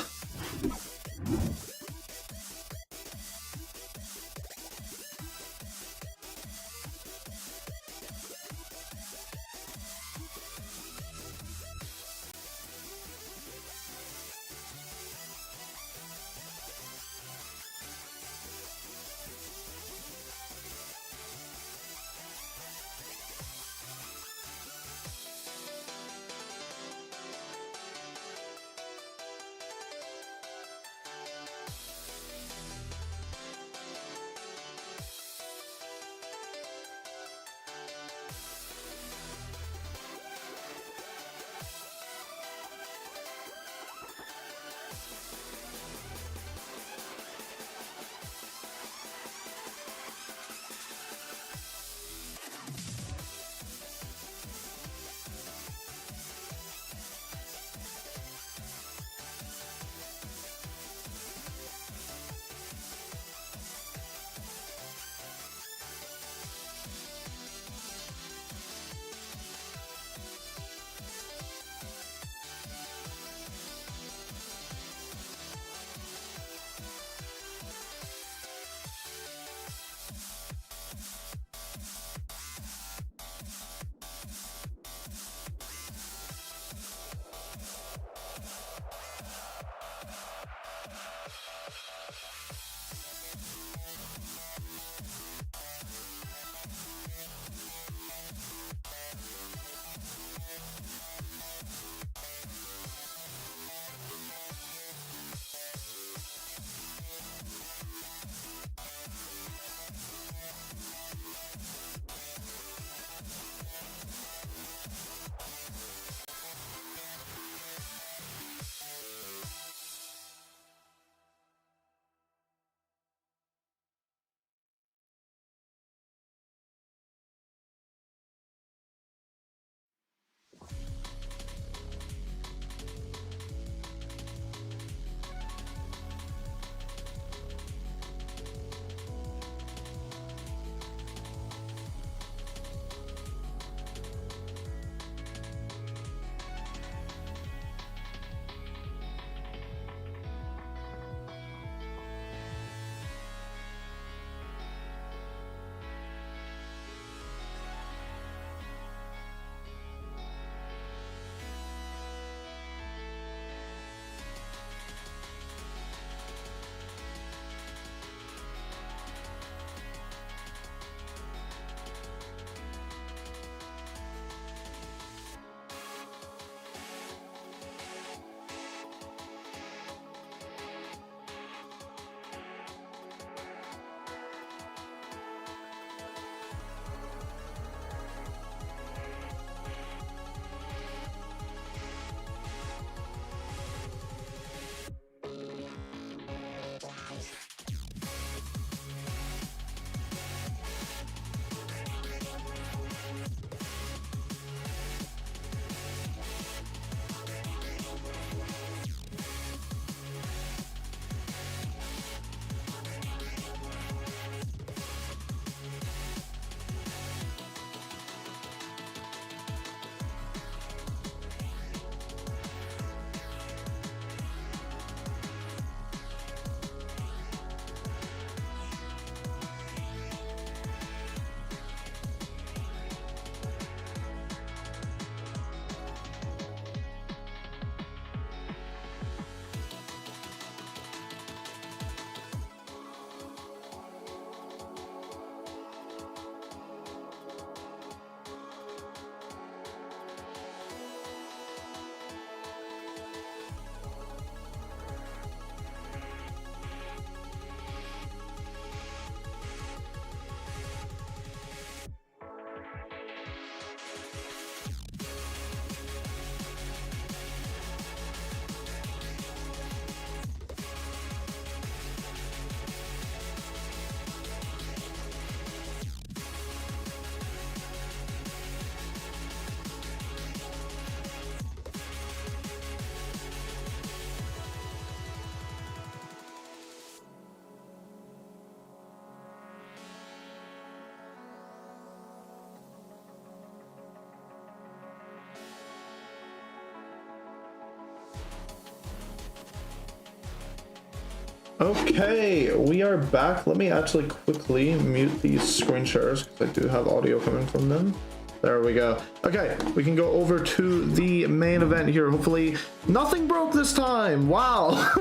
Okay, we are back. Let me actually quickly mute these screen shares because I do have audio coming from them. There we go. Okay, we can go over to the main event here. Hopefully nothing broke this time. Wow.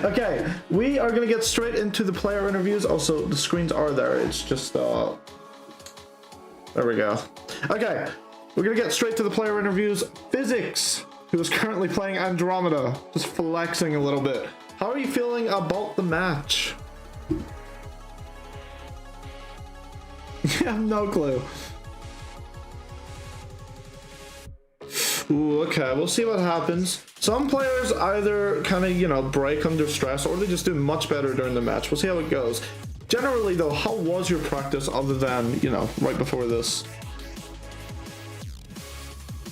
Okay, we are gonna get straight into the player interviews. Also, the screens are there. It's just there we go. Okay, we're gonna get straight to the player interviews. PhysixX, who is currently playing Andromeda, just flexing a little bit. How are you feeling about the match? I have no clue. Ooh, okay, we'll see what happens. Some players either kind of, you know, break under stress, or they just do much better during the match. We'll see how it goes. Generally, though, how was your practice other than, you know, right before this?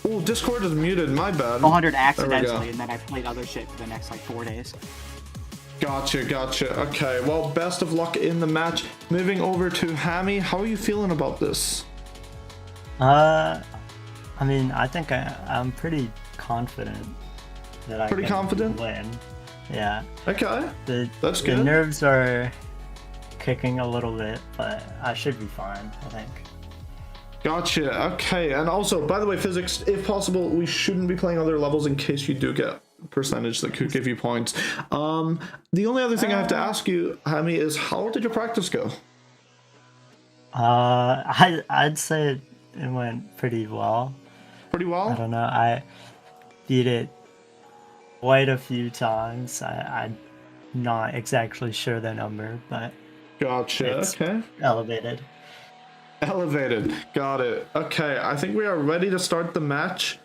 Ooh, Discord is muted, my bad. 100 accidentally, and then I played other shit for the next, like, 4 days. Gotcha, gotcha. Okay, well, best of luck in the match. Moving over to Hammy, how are you feeling about this? I mean, I think I'm pretty confident that I can win. Yeah. Okay, that's the good. The nerves are kicking a little bit, but I should be fine, I think. Gotcha, okay. And also, by the way, PhysixX, if possible, we shouldn't be playing other levels in case you do get percentage that could give you points. The only other thing I have to ask you, Hammy, is how did your practice go? I'd say it went pretty well. Pretty well? I don't know. I beat it quite a few times. I'm not exactly sure the number, but gotcha. Okay. Elevated. Elevated. Got it. Okay, I think we are ready to start the match.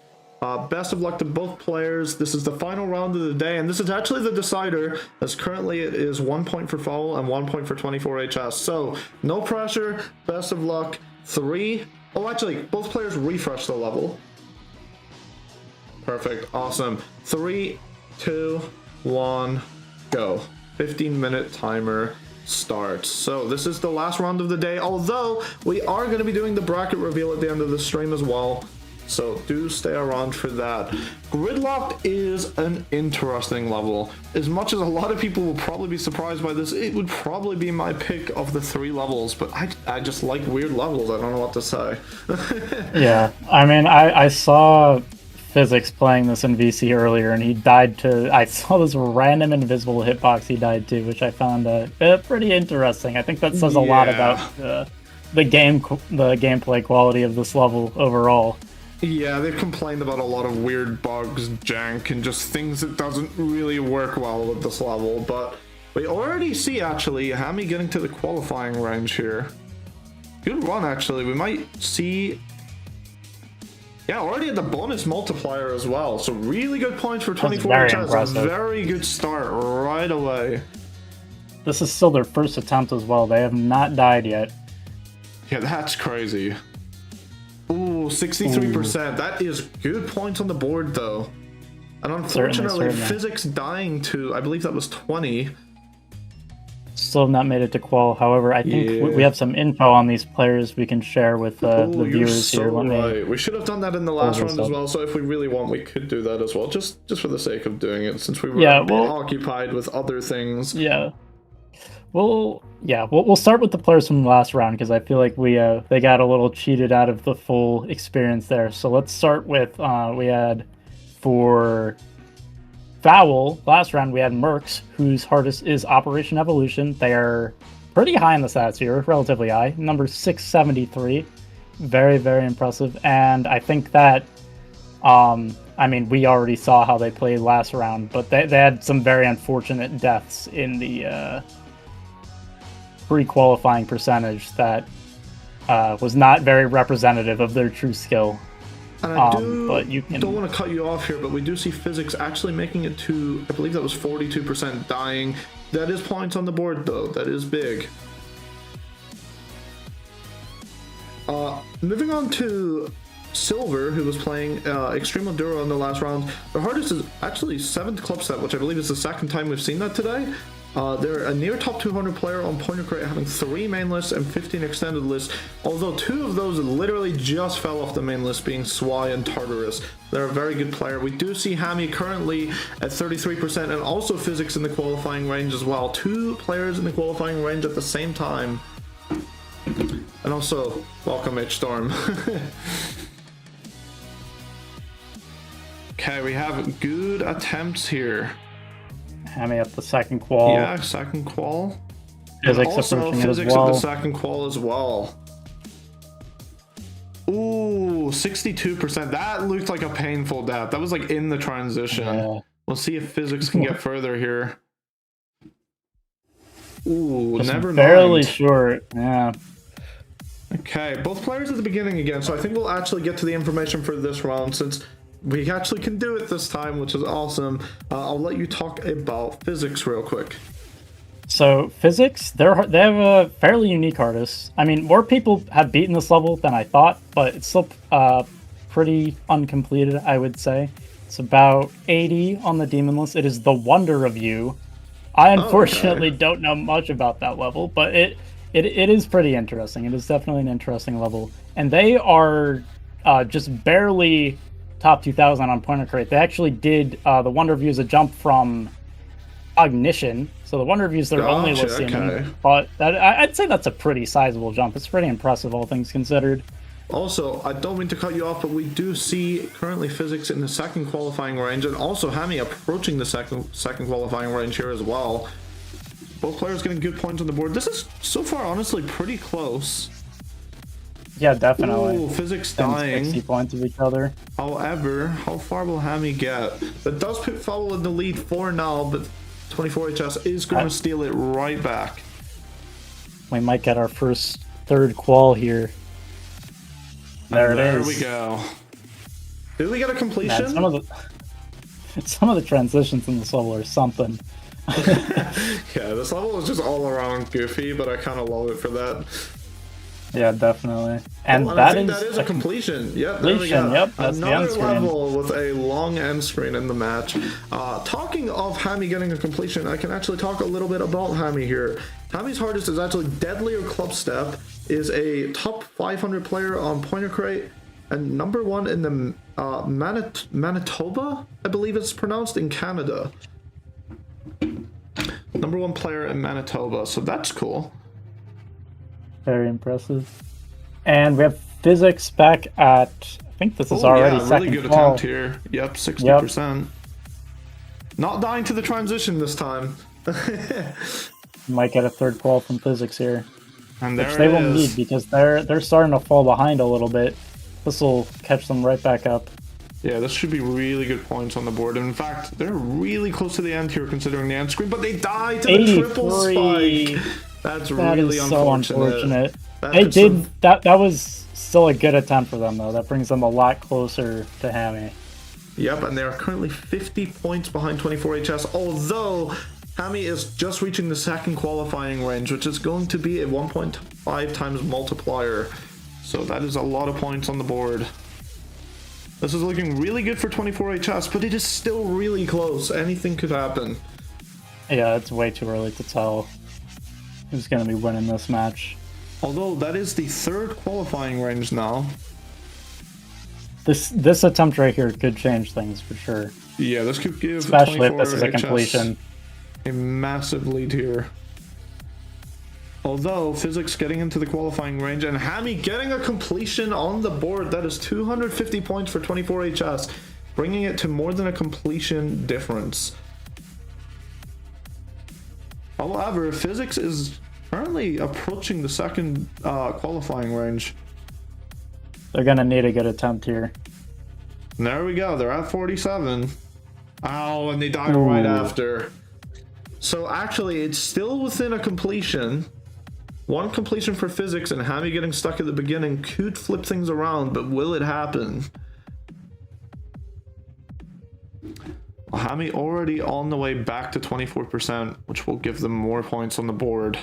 Best of luck to both players. This is the final round of the day, and this is actually the decider, as currently it is 1 point for FOWL and 1 point for 24HS. So, no pressure. Best of luck. 3. Oh, actually, both players refresh the level. Perfect. Awesome. 3, 2, 1, go. 15-minute timer starts. So this is the last round of the day, although we are going to be doing the bracket reveal at the end of the stream as well. So do stay around for that. Gridlocked is an interesting level. As much as a lot of people will probably be surprised by this, it would probably be my pick of the 3 levels, but I just like weird levels. I don't know what to say. Yeah, I mean, I saw PhysixX playing this in VC earlier, and he died to, I saw this random invisible hitbox he died to, which I found pretty interesting. I think that says a lot about the gameplay quality of this level overall. Yeah, they've complained about a lot of weird bugs, jank, and just things that doesn't really work well with this level, but we already see, actually, Hammy getting to the qualifying range here. Good run, actually. We might see... Yeah, already at the bonus multiplier as well, so really good points for 24HS. A very good start right away. This is still their first attempt as well. They have not died yet. Yeah, that's crazy. Ooh, 63%. Ooh. That is good points on the board, though. And unfortunately, certainly. PhysixX dying to, I believe that was 20. Still have not made it to qual. However, I think we have some info on these players we can share with the viewers here. Right. We should have done that in the last round as well. So if we really want, we could do that as well, just for the sake of doing it, since we were occupied with other things. Yeah. We'll start with the players from the last round, because I feel like they got a little cheated out of the full experience there. So let's start with we had for FOWL last round we had Merkz, whose hardest is Operation Evolution. They are pretty high in the stats here, relatively high, number 673, very, very impressive. And I think that I mean, we already saw how they played last round, but they had some very unfortunate deaths in the pre-qualifying percentage that was not very representative of their true skill. And I don't want to cut you off here, but we do see PhysixX actually making it to, I believe that was 42% dying. That is points on the board, though. That is big. Moving on to Silver, who was playing Extremoduro in the last round. The hardest is actually 7th club set, which I believe is the second time we've seen that today. They're a near top 200 player on point of crate, having 3 main lists and 15 extended lists, although 2 of those literally just fell off the main list, being Swai and Tartarus. They're a very good player. We do see Hammy currently at 33% and also PhysixX in the qualifying range as well. 2 players in the qualifying range at the same time. And also, welcome H-Storm. Okay, we have good attempts here. Hammy at the second qual. Yeah, second qual. PhysixX And also approaching it as PhysixX well. at the second qual as well. Ooh, 62%. That looked like a painful death. That was like in the transition. Yeah. We'll see if PhysixX can get further here. Ooh, Just never barely mind. short. Yeah. Okay, both players at the beginning again, so I think we'll actually get to the information for this round since we actually can do it this time, which is awesome. I'll let you talk about PhysixX real quick. So PhysixX, they have a fairly unique artist. I mean, more people have beaten this level than I thought, but it's still pretty uncompleted, I would say. It's about 80 on the demon list. It is the Wonder of You. I unfortunately don't know much about that level, but it is pretty interesting. It is definitely an interesting level. And they are just barely top 2000 on point of crate. They actually did the Wonder of You as a jump from Cognition. So the Wonder of You is their only listing. Okay. But I'd say that's a pretty sizable jump. It's pretty impressive, all things considered. Also, I don't mean to cut you off, but we do see currently PhysixX in the second qualifying range, and also Hammy approaching the second qualifying range here as well. Both players getting good points on the board. This is so far honestly pretty close. Yeah, definitely. Ooh, PhysixX Within dying. 60 points of each other. However, how far will Hammy get? That does put FOWL in the lead for now, but 24HS is going to steal it right back. We might get our first third qual here. There it is. There we go. Did we get a completion? Man, some of the transitions in this level are something. Yeah, this level is just all around goofy, but I kind of love it for that. Yeah, Oh, definitely. and I think that is a completion. Yep, there we go. Yep, that's the Another end screen. level with a long end screen in the match. Talking of Hammy getting a completion, I can actually talk a little bit about Hammy here. Hammy's hardest is actually Deadly or Club Step, is a top 500 player on Pointer Crate, and #1 in the Manitoba, I believe it's pronounced, in Canada. #1 player in Manitoba, so that's cool. Very impressive. And we have PhysixX back at, I think this is already second really good qual. attempt here. Yep, 60%. Not dying to the transition this time. Might get a third qual from PhysixX here. And there Which they it will is. need because they're starting to fall behind a little bit. This will catch them right back up. Yeah, this should be really good points on the board. In fact, they're really close to the end here considering the end screen, but they die to the triple 83. spike. That's That really is so unfortunate. unfortunate. That They puts did them- that was still a good attempt for them though. That brings them a lot closer to Hammy. Yep, and they are currently 50 points behind 24HS, although Hammy is just reaching the second qualifying range, which is going to be a 1.5 times multiplier. So that is a lot of points on the board. This is looking really good for 24HS, but it is still really close. Anything could happen. Yeah, it's way too early to tell who's going to be winning this match. Although that is the third qualifying range now. This attempt right here could change things for sure. Yeah, this could give Especially if this is a 24HS completion. a massive lead here. Although PhysixX getting into the qualifying range and Hammy getting a completion on the board, that is 250 points for 24HS, bringing it to more than a completion difference. However, PhysixX is currently approaching the second qualifying range. They're going to need a good attempt here. And there we go, they're at 47. Ow, and they died right after. So actually, it's still within a completion. One completion for PhysixX, and Hammy getting stuck at the beginning could flip things around, but will it happen? Well, Hammy already on the way back to 24%, which will give them more points on the board.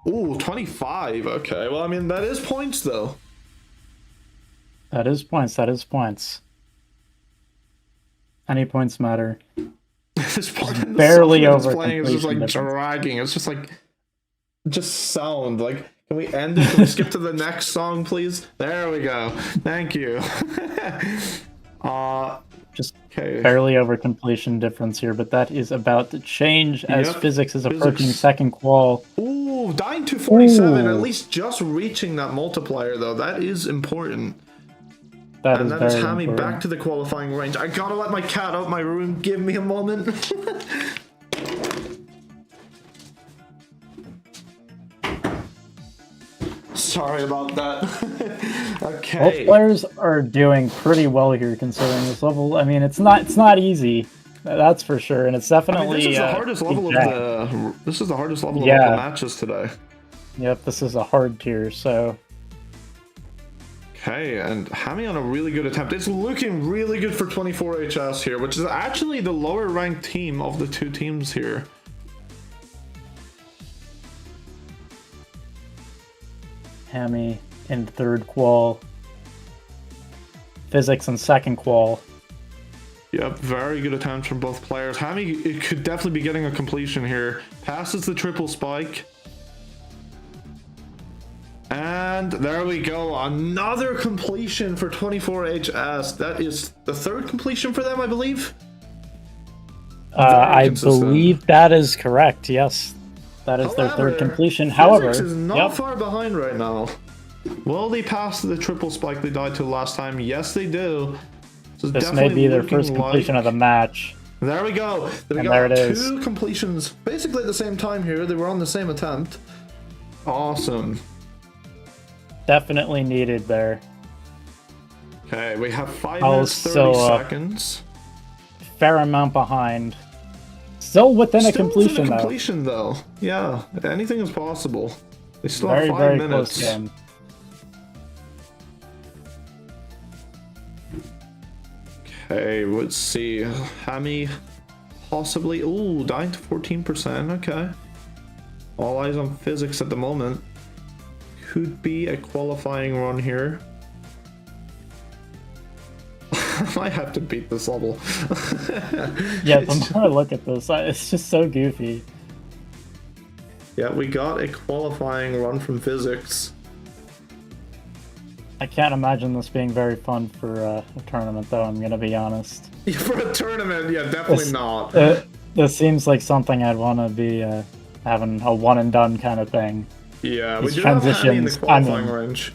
Ooh, 25. Okay, well, I mean, that is points, though. That is points. That is points. Any points matter. This part of the Barely song that's over playing is just like completion difference. dragging. It's just like, just sound. Like, can we end it? Can we skip to the next song, please? There we go. Thank you. Just Okay. barely over completion difference here, but that is about to change as Yep. Physics is approaching Physics. second qual. Ooh, dying to 47. Ooh. At least just reaching that multiplier, though. That is important. That And is then it's very Hammy important. back to the qualifying range. I gotta let my cat out my room. Give me a moment. Sorry about that. Both Okay. players are doing pretty well here considering this level. I mean, it's not easy. That's for sure, and it's I definitely mean, this is the hardest level jacked. of the. This is the hardest level Yeah. of the matches today. Yep, this is a hard tier, so Okay, and Hammy on a really good attempt. It's looking really good for 24 HS here, which is actually the lower ranked team of the two teams here. Hammy in third qual, Physics in second qual. Yep, very good attempts from both players. Hammy it could definitely be getting a completion here. Passes the triple spike. And there we go. Another completion for 24 HS. That is the third completion for them, I believe. I consistent. believe that is correct. Yes, that is their third completion. However, Physics is not yep, far behind right now. Will they pass the triple spike they died to last time? Yes, they do. So this may be their first completion of the match. There we go. We And got there it is. two completions basically at the same time here. They were on the same attempt. Awesome. Definitely needed there. Okay, we have 5 Oh, minutes 30 so, seconds. Fair amount behind. Still within a Still completion, within a though. completion though. Yeah, anything is possible. They still Very, have 5 very minutes. close game. Okay, let's see. Hammy possibly. Ooh, dying to 14%. Okay. All eyes on Physics at the moment. Could be a qualifying run here. I might have to beat this level. Yeah, the more I look at this, it's just so goofy. Yeah, we got a qualifying run from Physics. I can't imagine this being very fun for a tournament, though, I'm gonna be honest. For a tournament, yeah, definitely not. This seems like something I'd want to be having a one and done kind of thing. Yeah, we These do have Hammy in the transitions, qualifying range.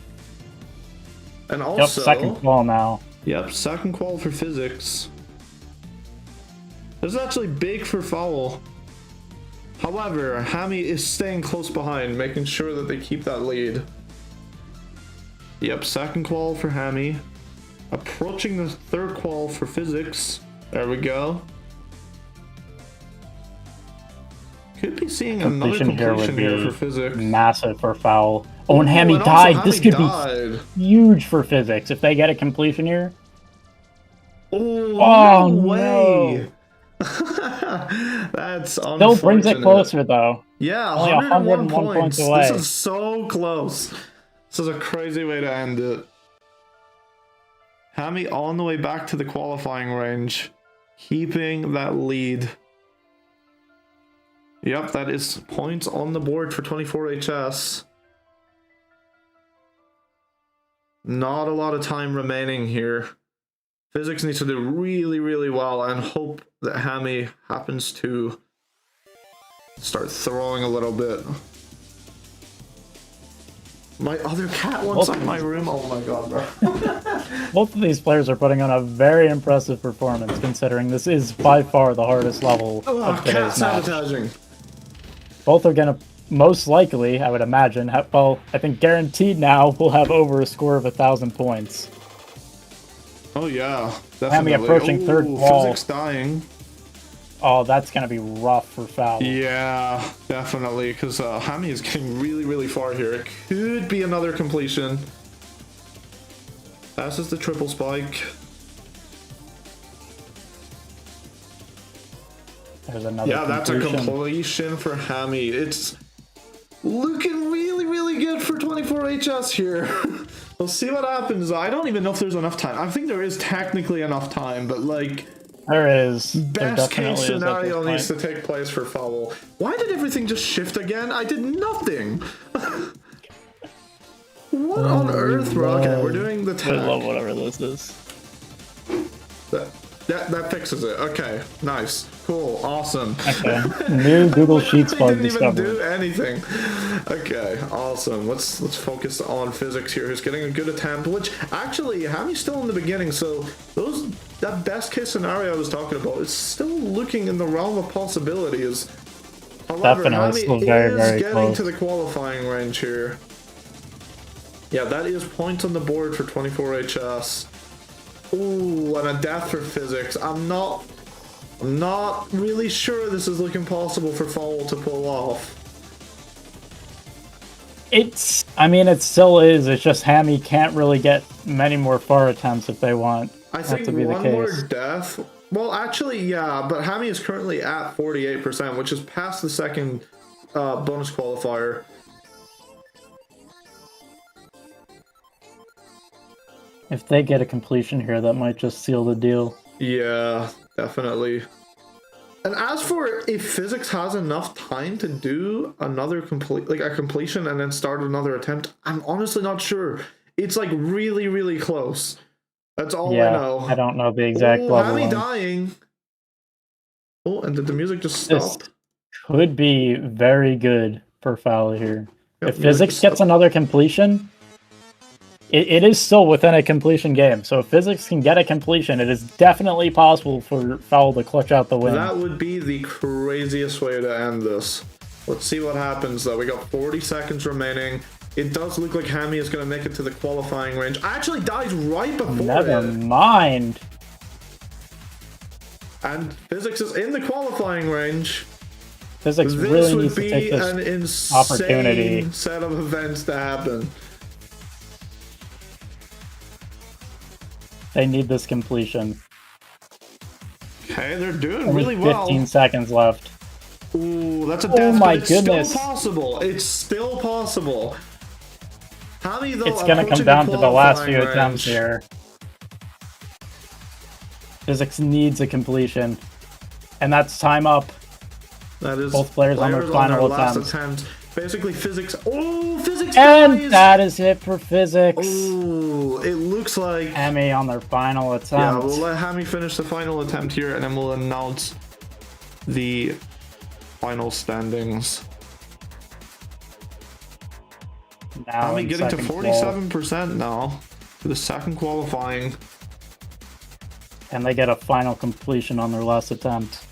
And also... Yep, second qual now. Yep, second qual for Physics. This is actually big for FOWL. However, Hammy is staying close behind, making sure that they keep that lead. Yep, second qual for Hammy. Approaching the third qual for Physics. There we go. Could be seeing another completion here for Physics. Massive for FOWL. Oh, and Hammy and also died. This Hammy could died. be huge for Physics if they get a completion here. Oh, Oh, no way! no. That's Still unfortunate. brings it closer, though. Yeah, Only 101 101 points. points away. This is so close. This is a crazy way to end it. Hammy on the way back to the qualifying range, keeping that lead. Yep, that is points on the board for 24 HS. Not a lot of time remaining here. Physics needs to do really, really well and hope that Hammy happens to start throwing a little bit. My other cat wants out of my room. Oh my god, bro. Both of these players are putting on a very impressive performance, considering this is by far the hardest level of Cat today's match. sabotaging. Both are going to, most likely, I would imagine, well, I think guaranteed now, will have over a score of 1,000 points. Oh yeah, Hammy definitely. approaching third wall. Physics dying. Oh, that's going to be rough for FOWL. Yeah, definitely, because Hammy is getting really, really far here. It could be another completion. Passes the triple spike. There's another Yeah, that's a completion. completion for Hammy. It's looking really, really good for 24 HS here. We'll see what happens. I don't even know if there's enough time. I think there is technically enough time, but like, There is. There Best case definitely is at scenario this needs to point. take place for FOWL. Why did everything just shift again? I did nothing. What on earth, bro? Okay, we're doing the I tag. love whatever this is. That fixes it. Okay, nice, cool, awesome. Okay. New Google Sheets bug Didn't even do discovered. anything. Okay, awesome. Let's focus on physics here. Who's getting a good attempt? Which actually, Hammy's still in the beginning, so that best case scenario I was talking about is still looking in the realm of possibilities. However, Definitely, Hammy still very, is very getting close. to the qualifying range here. Yeah, that is points on the board for 24HS. Ooh, and a death for physics. I'm not really sure this is looking possible for FOWL to pull off. I mean, it still is. It's just Hammy can't really get many more far attempts if they want I that think to be the one more case. death. Well, actually, yeah, but Hammy is currently at 48%, which is past the second bonus qualifier. If they get a completion here, that might just seal the deal. Yeah, definitely. And as for if physics has enough time to do another completion and then start another attempt, I'm honestly not sure. It's like really, really close. That's all I know. I don't know the exact level. Hammy dying. Oh, and did the music just This stop? could be very good for FOWL here. Yep, If physics gets another completion, it is still within a completion game. So if physics can get a completion, it is definitely possible for FOWL to clutch out the win. That would be the craziest way to end this. Let's see what happens though. We got 40 seconds remaining. It does look like Hammy is going to make it to the qualifying range. Actually dies right before Never it. mind. And physics is in the qualifying range. Physics This really would needs to be take an this insane opportunity. set of events to happen. They need this completion. Okay, they're doing Only really well. 15 seconds left. Ooh, that's a Oh death, my but it's goodness. still possible. It's still possible. Hammy, though, It's going to come down to the last few attempts here. Physics needs a completion. And that's time up. That is both players on their final last attempts. attempt. Basically, physics. Oh, physics And dies! that is it for physics. Oh, it looks like. Hammy on their final attempt. Yeah, we'll let Hammy finish the final attempt here, and then we'll announce the final standings. Now Hammy in getting to second 47% now for the second qualifying. And they get a final completion on their last attempt.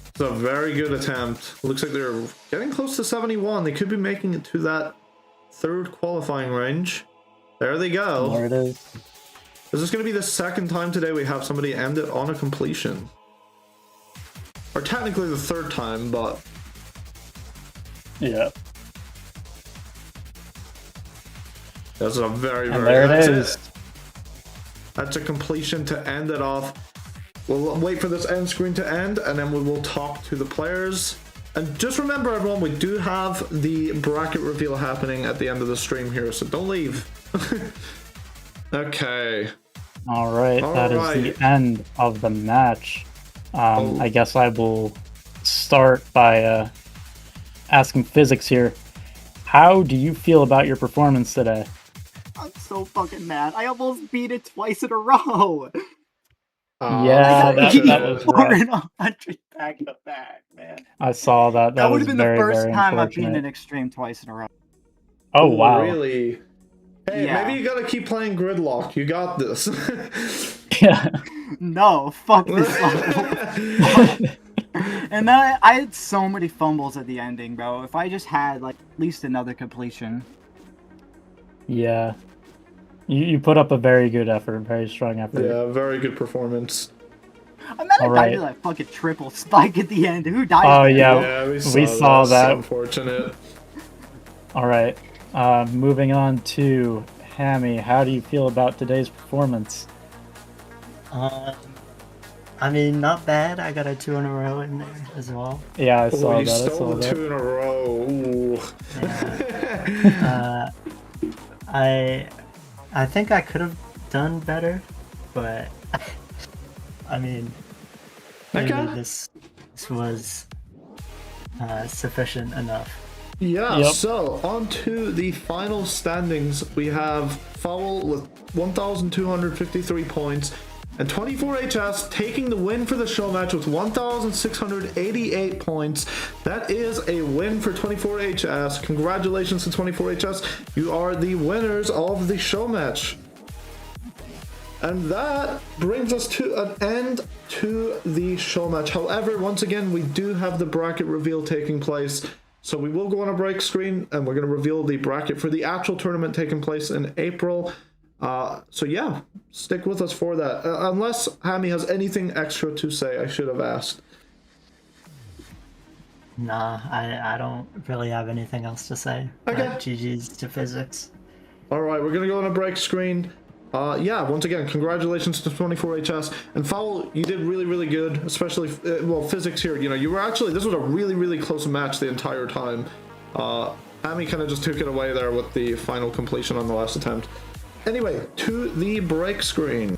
It's a very good attempt. Looks like they're getting close to 71. They could be making it to that third qualifying range. There they go. There it is. Is this going to be the second time today we have somebody end it on a completion? Or technically the third time, but... Yeah. That's a very, And very... there it that's is. That's a completion to end it off. We'll wait for this end screen to end, and then we will talk to the players. And just remember, everyone, we do have the bracket reveal happening at the end of the stream here, so don't leave. Okay. All right, that is the end of the match. I guess I will start by asking physics here. How do you feel about your performance today? I'm so fucking mad. I almost beat it twice in a row. Yeah, that was rough. 100 back to back, man. I saw that. That would was have been the very, first very time I've beaten unfortunate. an extreme twice in a row. Oh, wow. Really? Hey, Yeah. maybe you gotta keep playing Gridlocked. You got this. Yeah. No, fuck this level. And then I had so many fumbles at the ending, bro. If I just had like at least another completion. Yeah. You put up a very good effort, very strong effort. Yeah, very good performance. I'm not All died right. to that fucking triple spike at the end. Who died? Oh, there? yeah. We saw that. It's unfortunate. All right. Moving on to Hammy. How do you feel about today's performance? I mean, not bad. I got a 2 in a row in there as well. Yeah, I saw you that. I stole saw the that. 2 in a row. Ooh. I think I could have done better but I mean, Okay. clearly this was sufficient enough. Yeah, Yep. so on to the final standings. We have FOWL with 1,253 points, and 24HS taking the win for the show match with 1,688 points. That is a win for 24HS. Congratulations to 24HS. You are the winners of the show match. And that brings us to an end to the show match. However, once again, we do have the bracket reveal taking place. So we will go on a break screen and we're going to reveal the bracket for the actual tournament taking place in April. So yeah, stick with us for that. Unless Hammy has anything extra to say, I should have asked. Nah, I don't really have anything else to say. Okay. GG's to physics. All right, we're going to go on a break screen. Yeah, once again, congratulations to 24HS. And FOWL, you did really, really good, especially, well, physics here. You know, you were actually, this was a really, really close match the entire time. Hammy kind of just took it away there with the final completion on the last attempt. Anyway, to the break screen.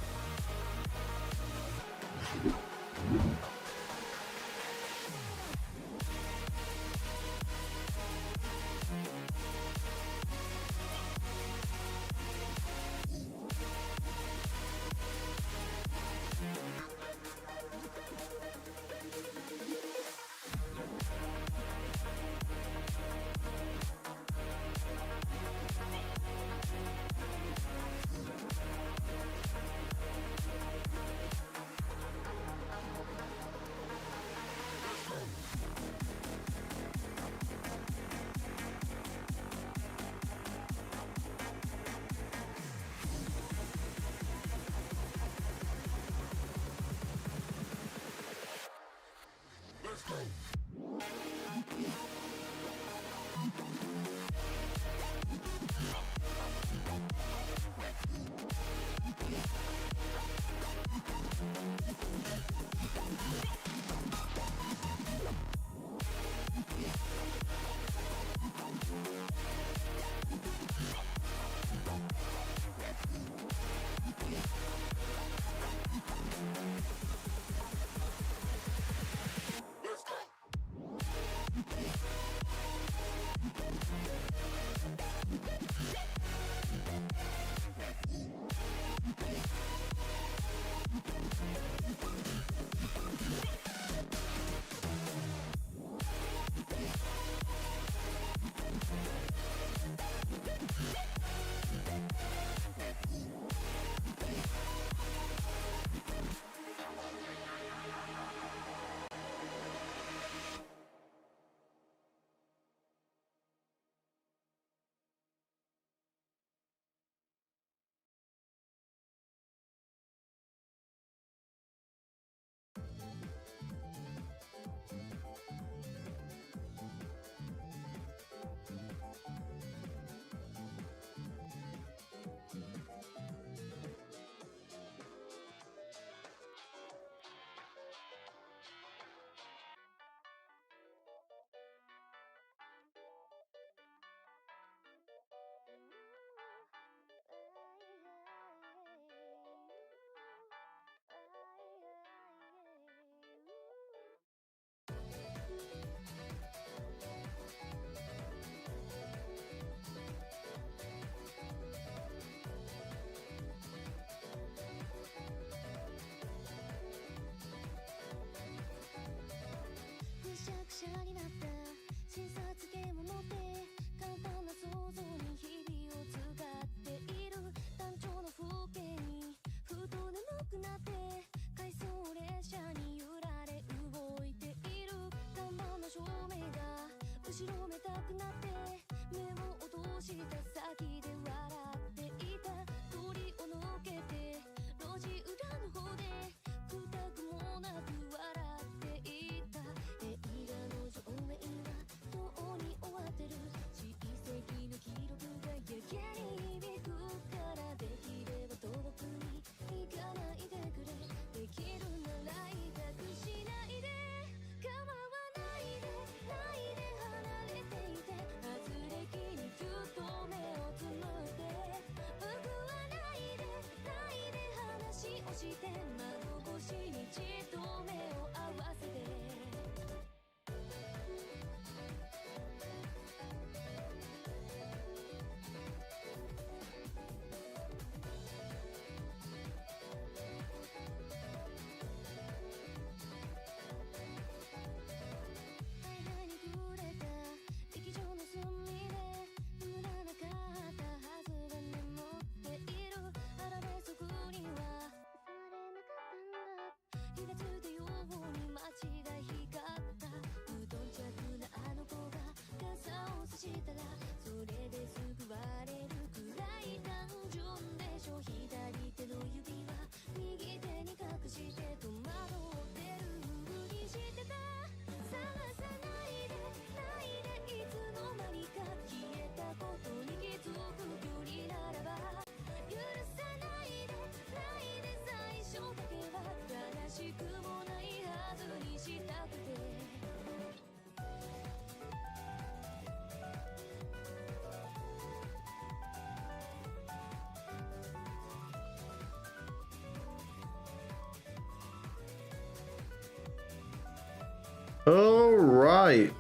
right.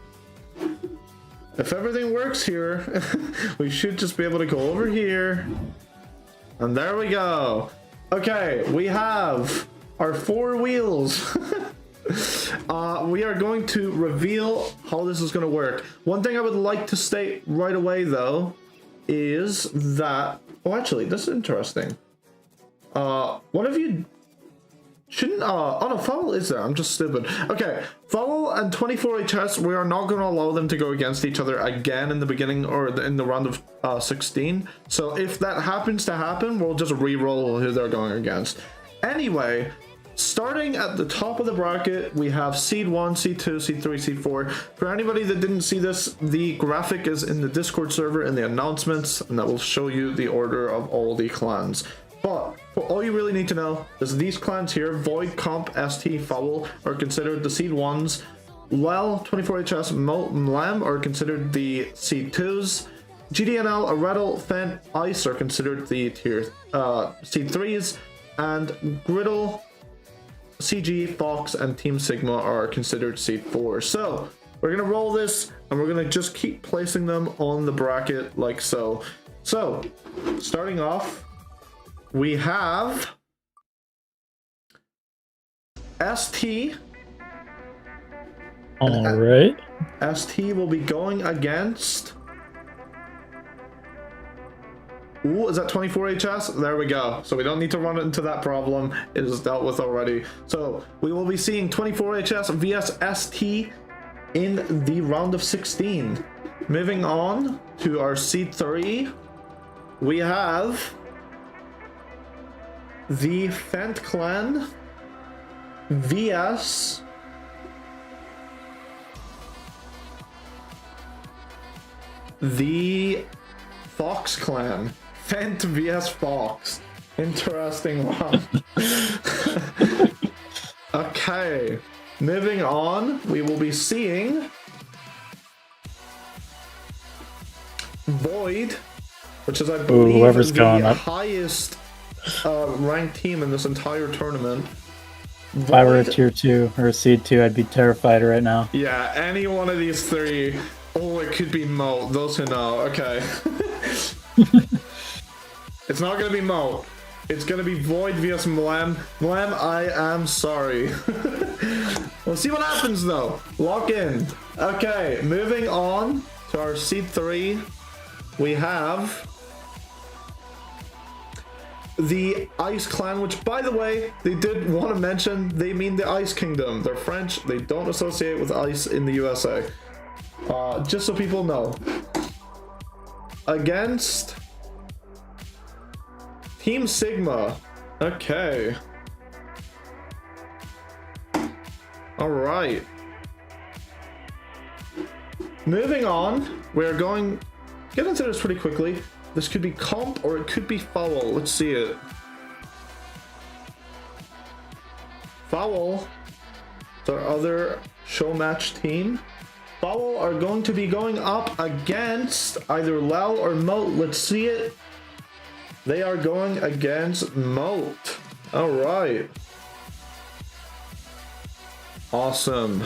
If everything works here, we should just be able to go over here. And there we go. Okay, we have our 4 wheels. We are going to reveal how this is going to work. One thing I would like to state right away, though, is that... Oh, actually, this is interesting. One of you... Shouldn't... oh, no, FOWL is there. I'm just stupid. Okay, FOWL and 24HS, we are not going to allow them to go against each other again in the beginning or in the round of 16. So if that happens to happen, we'll just re-roll who they're going against. Anyway... Starting at the top of the bracket, we have Seed 1, Seed 2, Seed 3, Seed 4. For anybody that didn't see this, the graphic is in the Discord server in the announcements, and that will show you the order of all the clans. But all you really need to know is these clans here, Void, Comp, ST, FOWL, are considered the Seed 1s. Well, 24HS, Moat, and Lamb are considered the Seed 2s. GDNL, Arettle, Fent, Ice are considered the Seed 3s. And Griddle, CG, Fox, and Team Sigma are considered Seed 4. So, we're going to roll this, and we're going to just keep placing them on the bracket like so. So, starting off, we have ST. Alright. ST will be going against... Ooh, is that 24HS? There we go. So we don't need to run into that problem. It is dealt with already. So we will be seeing 24HS vs ST in the round of 16. Moving on to our Seed 3, we have the Fent Clan vs the Fox Clan. Fent vs Fox. Interesting one. Okay. Moving on, we will be seeing Void, which is, I believe, whoever's the going up. highest ranked team in this entire tournament. If I were a tier 2 or a Seed 2, I'd be terrified right now. Yeah, any one of these 3. Oh, it could be Moat. Those who know. Okay. It's not gonna be Moat. It's gonna be Void vs Mlam. Mlam, I am sorry. We'll see what happens though. Lock in. Okay, moving on to our Seed 3. We have the Ice Clan, which, by the way, they did want to mention, they mean the Ice Kingdom. They're French. They don't associate with ice in the USA. Just so people know. Against Team Sigma. Okay. Alright. Moving on. We're going... Get into this pretty quickly. This could be Comp or it could be FOWL. Let's see it. FOWL. It's our other SHOWMATCH team. FOWL are going to be going up against either Lel or Moat. Let's see it. They are going against Moat. Alright. Awesome.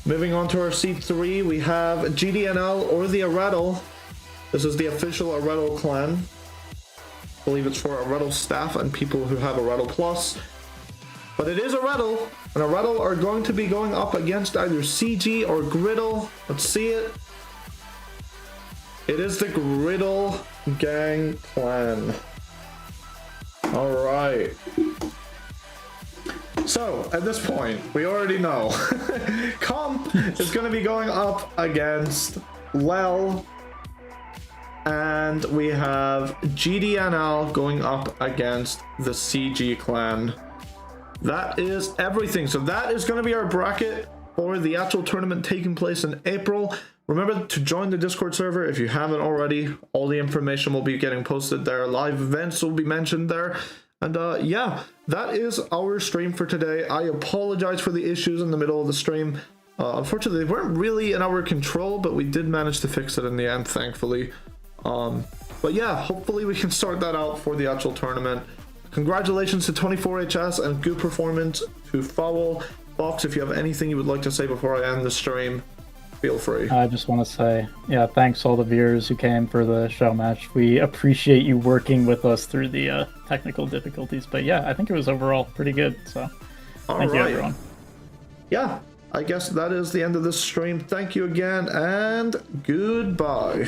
Moving on to our Seed 3, we have GDNL or the Arettle. This is the official Arettle clan. I believe it's for Arettle staff and people who have Arettle Plus. But it is Arettle, and Arettle are going to be going up against either CG or Griddle. Let's see it. It is the Griddle Gang clan. Alright. So, at this point, we already know. Comp is going to be going up against Lel. And we have GDNL going up against the CG clan. That is everything. So that is going to be our bracket for the actual tournament taking place in April. Remember to join the Discord server if you haven't already. All the information will be getting posted there. Live events will be mentioned there. And yeah, that is our stream for today. I apologize for the issues in the middle of the stream. Unfortunately, they weren't really in our control, but we did manage to fix it in the end, thankfully. But yeah, hopefully we can sort that out for the actual tournament. Congratulations to 24HS and good performance to FOWL. Box, if you have anything you would like to say before I end the stream, feel free. I just want to say, yeah, thanks to all the viewers who came for the show match. We appreciate you working with us through the technical difficulties. But yeah, I think it was overall pretty good. So thank you, everyone. Yeah, I guess that is the end of this stream. Thank you again, and goodbye.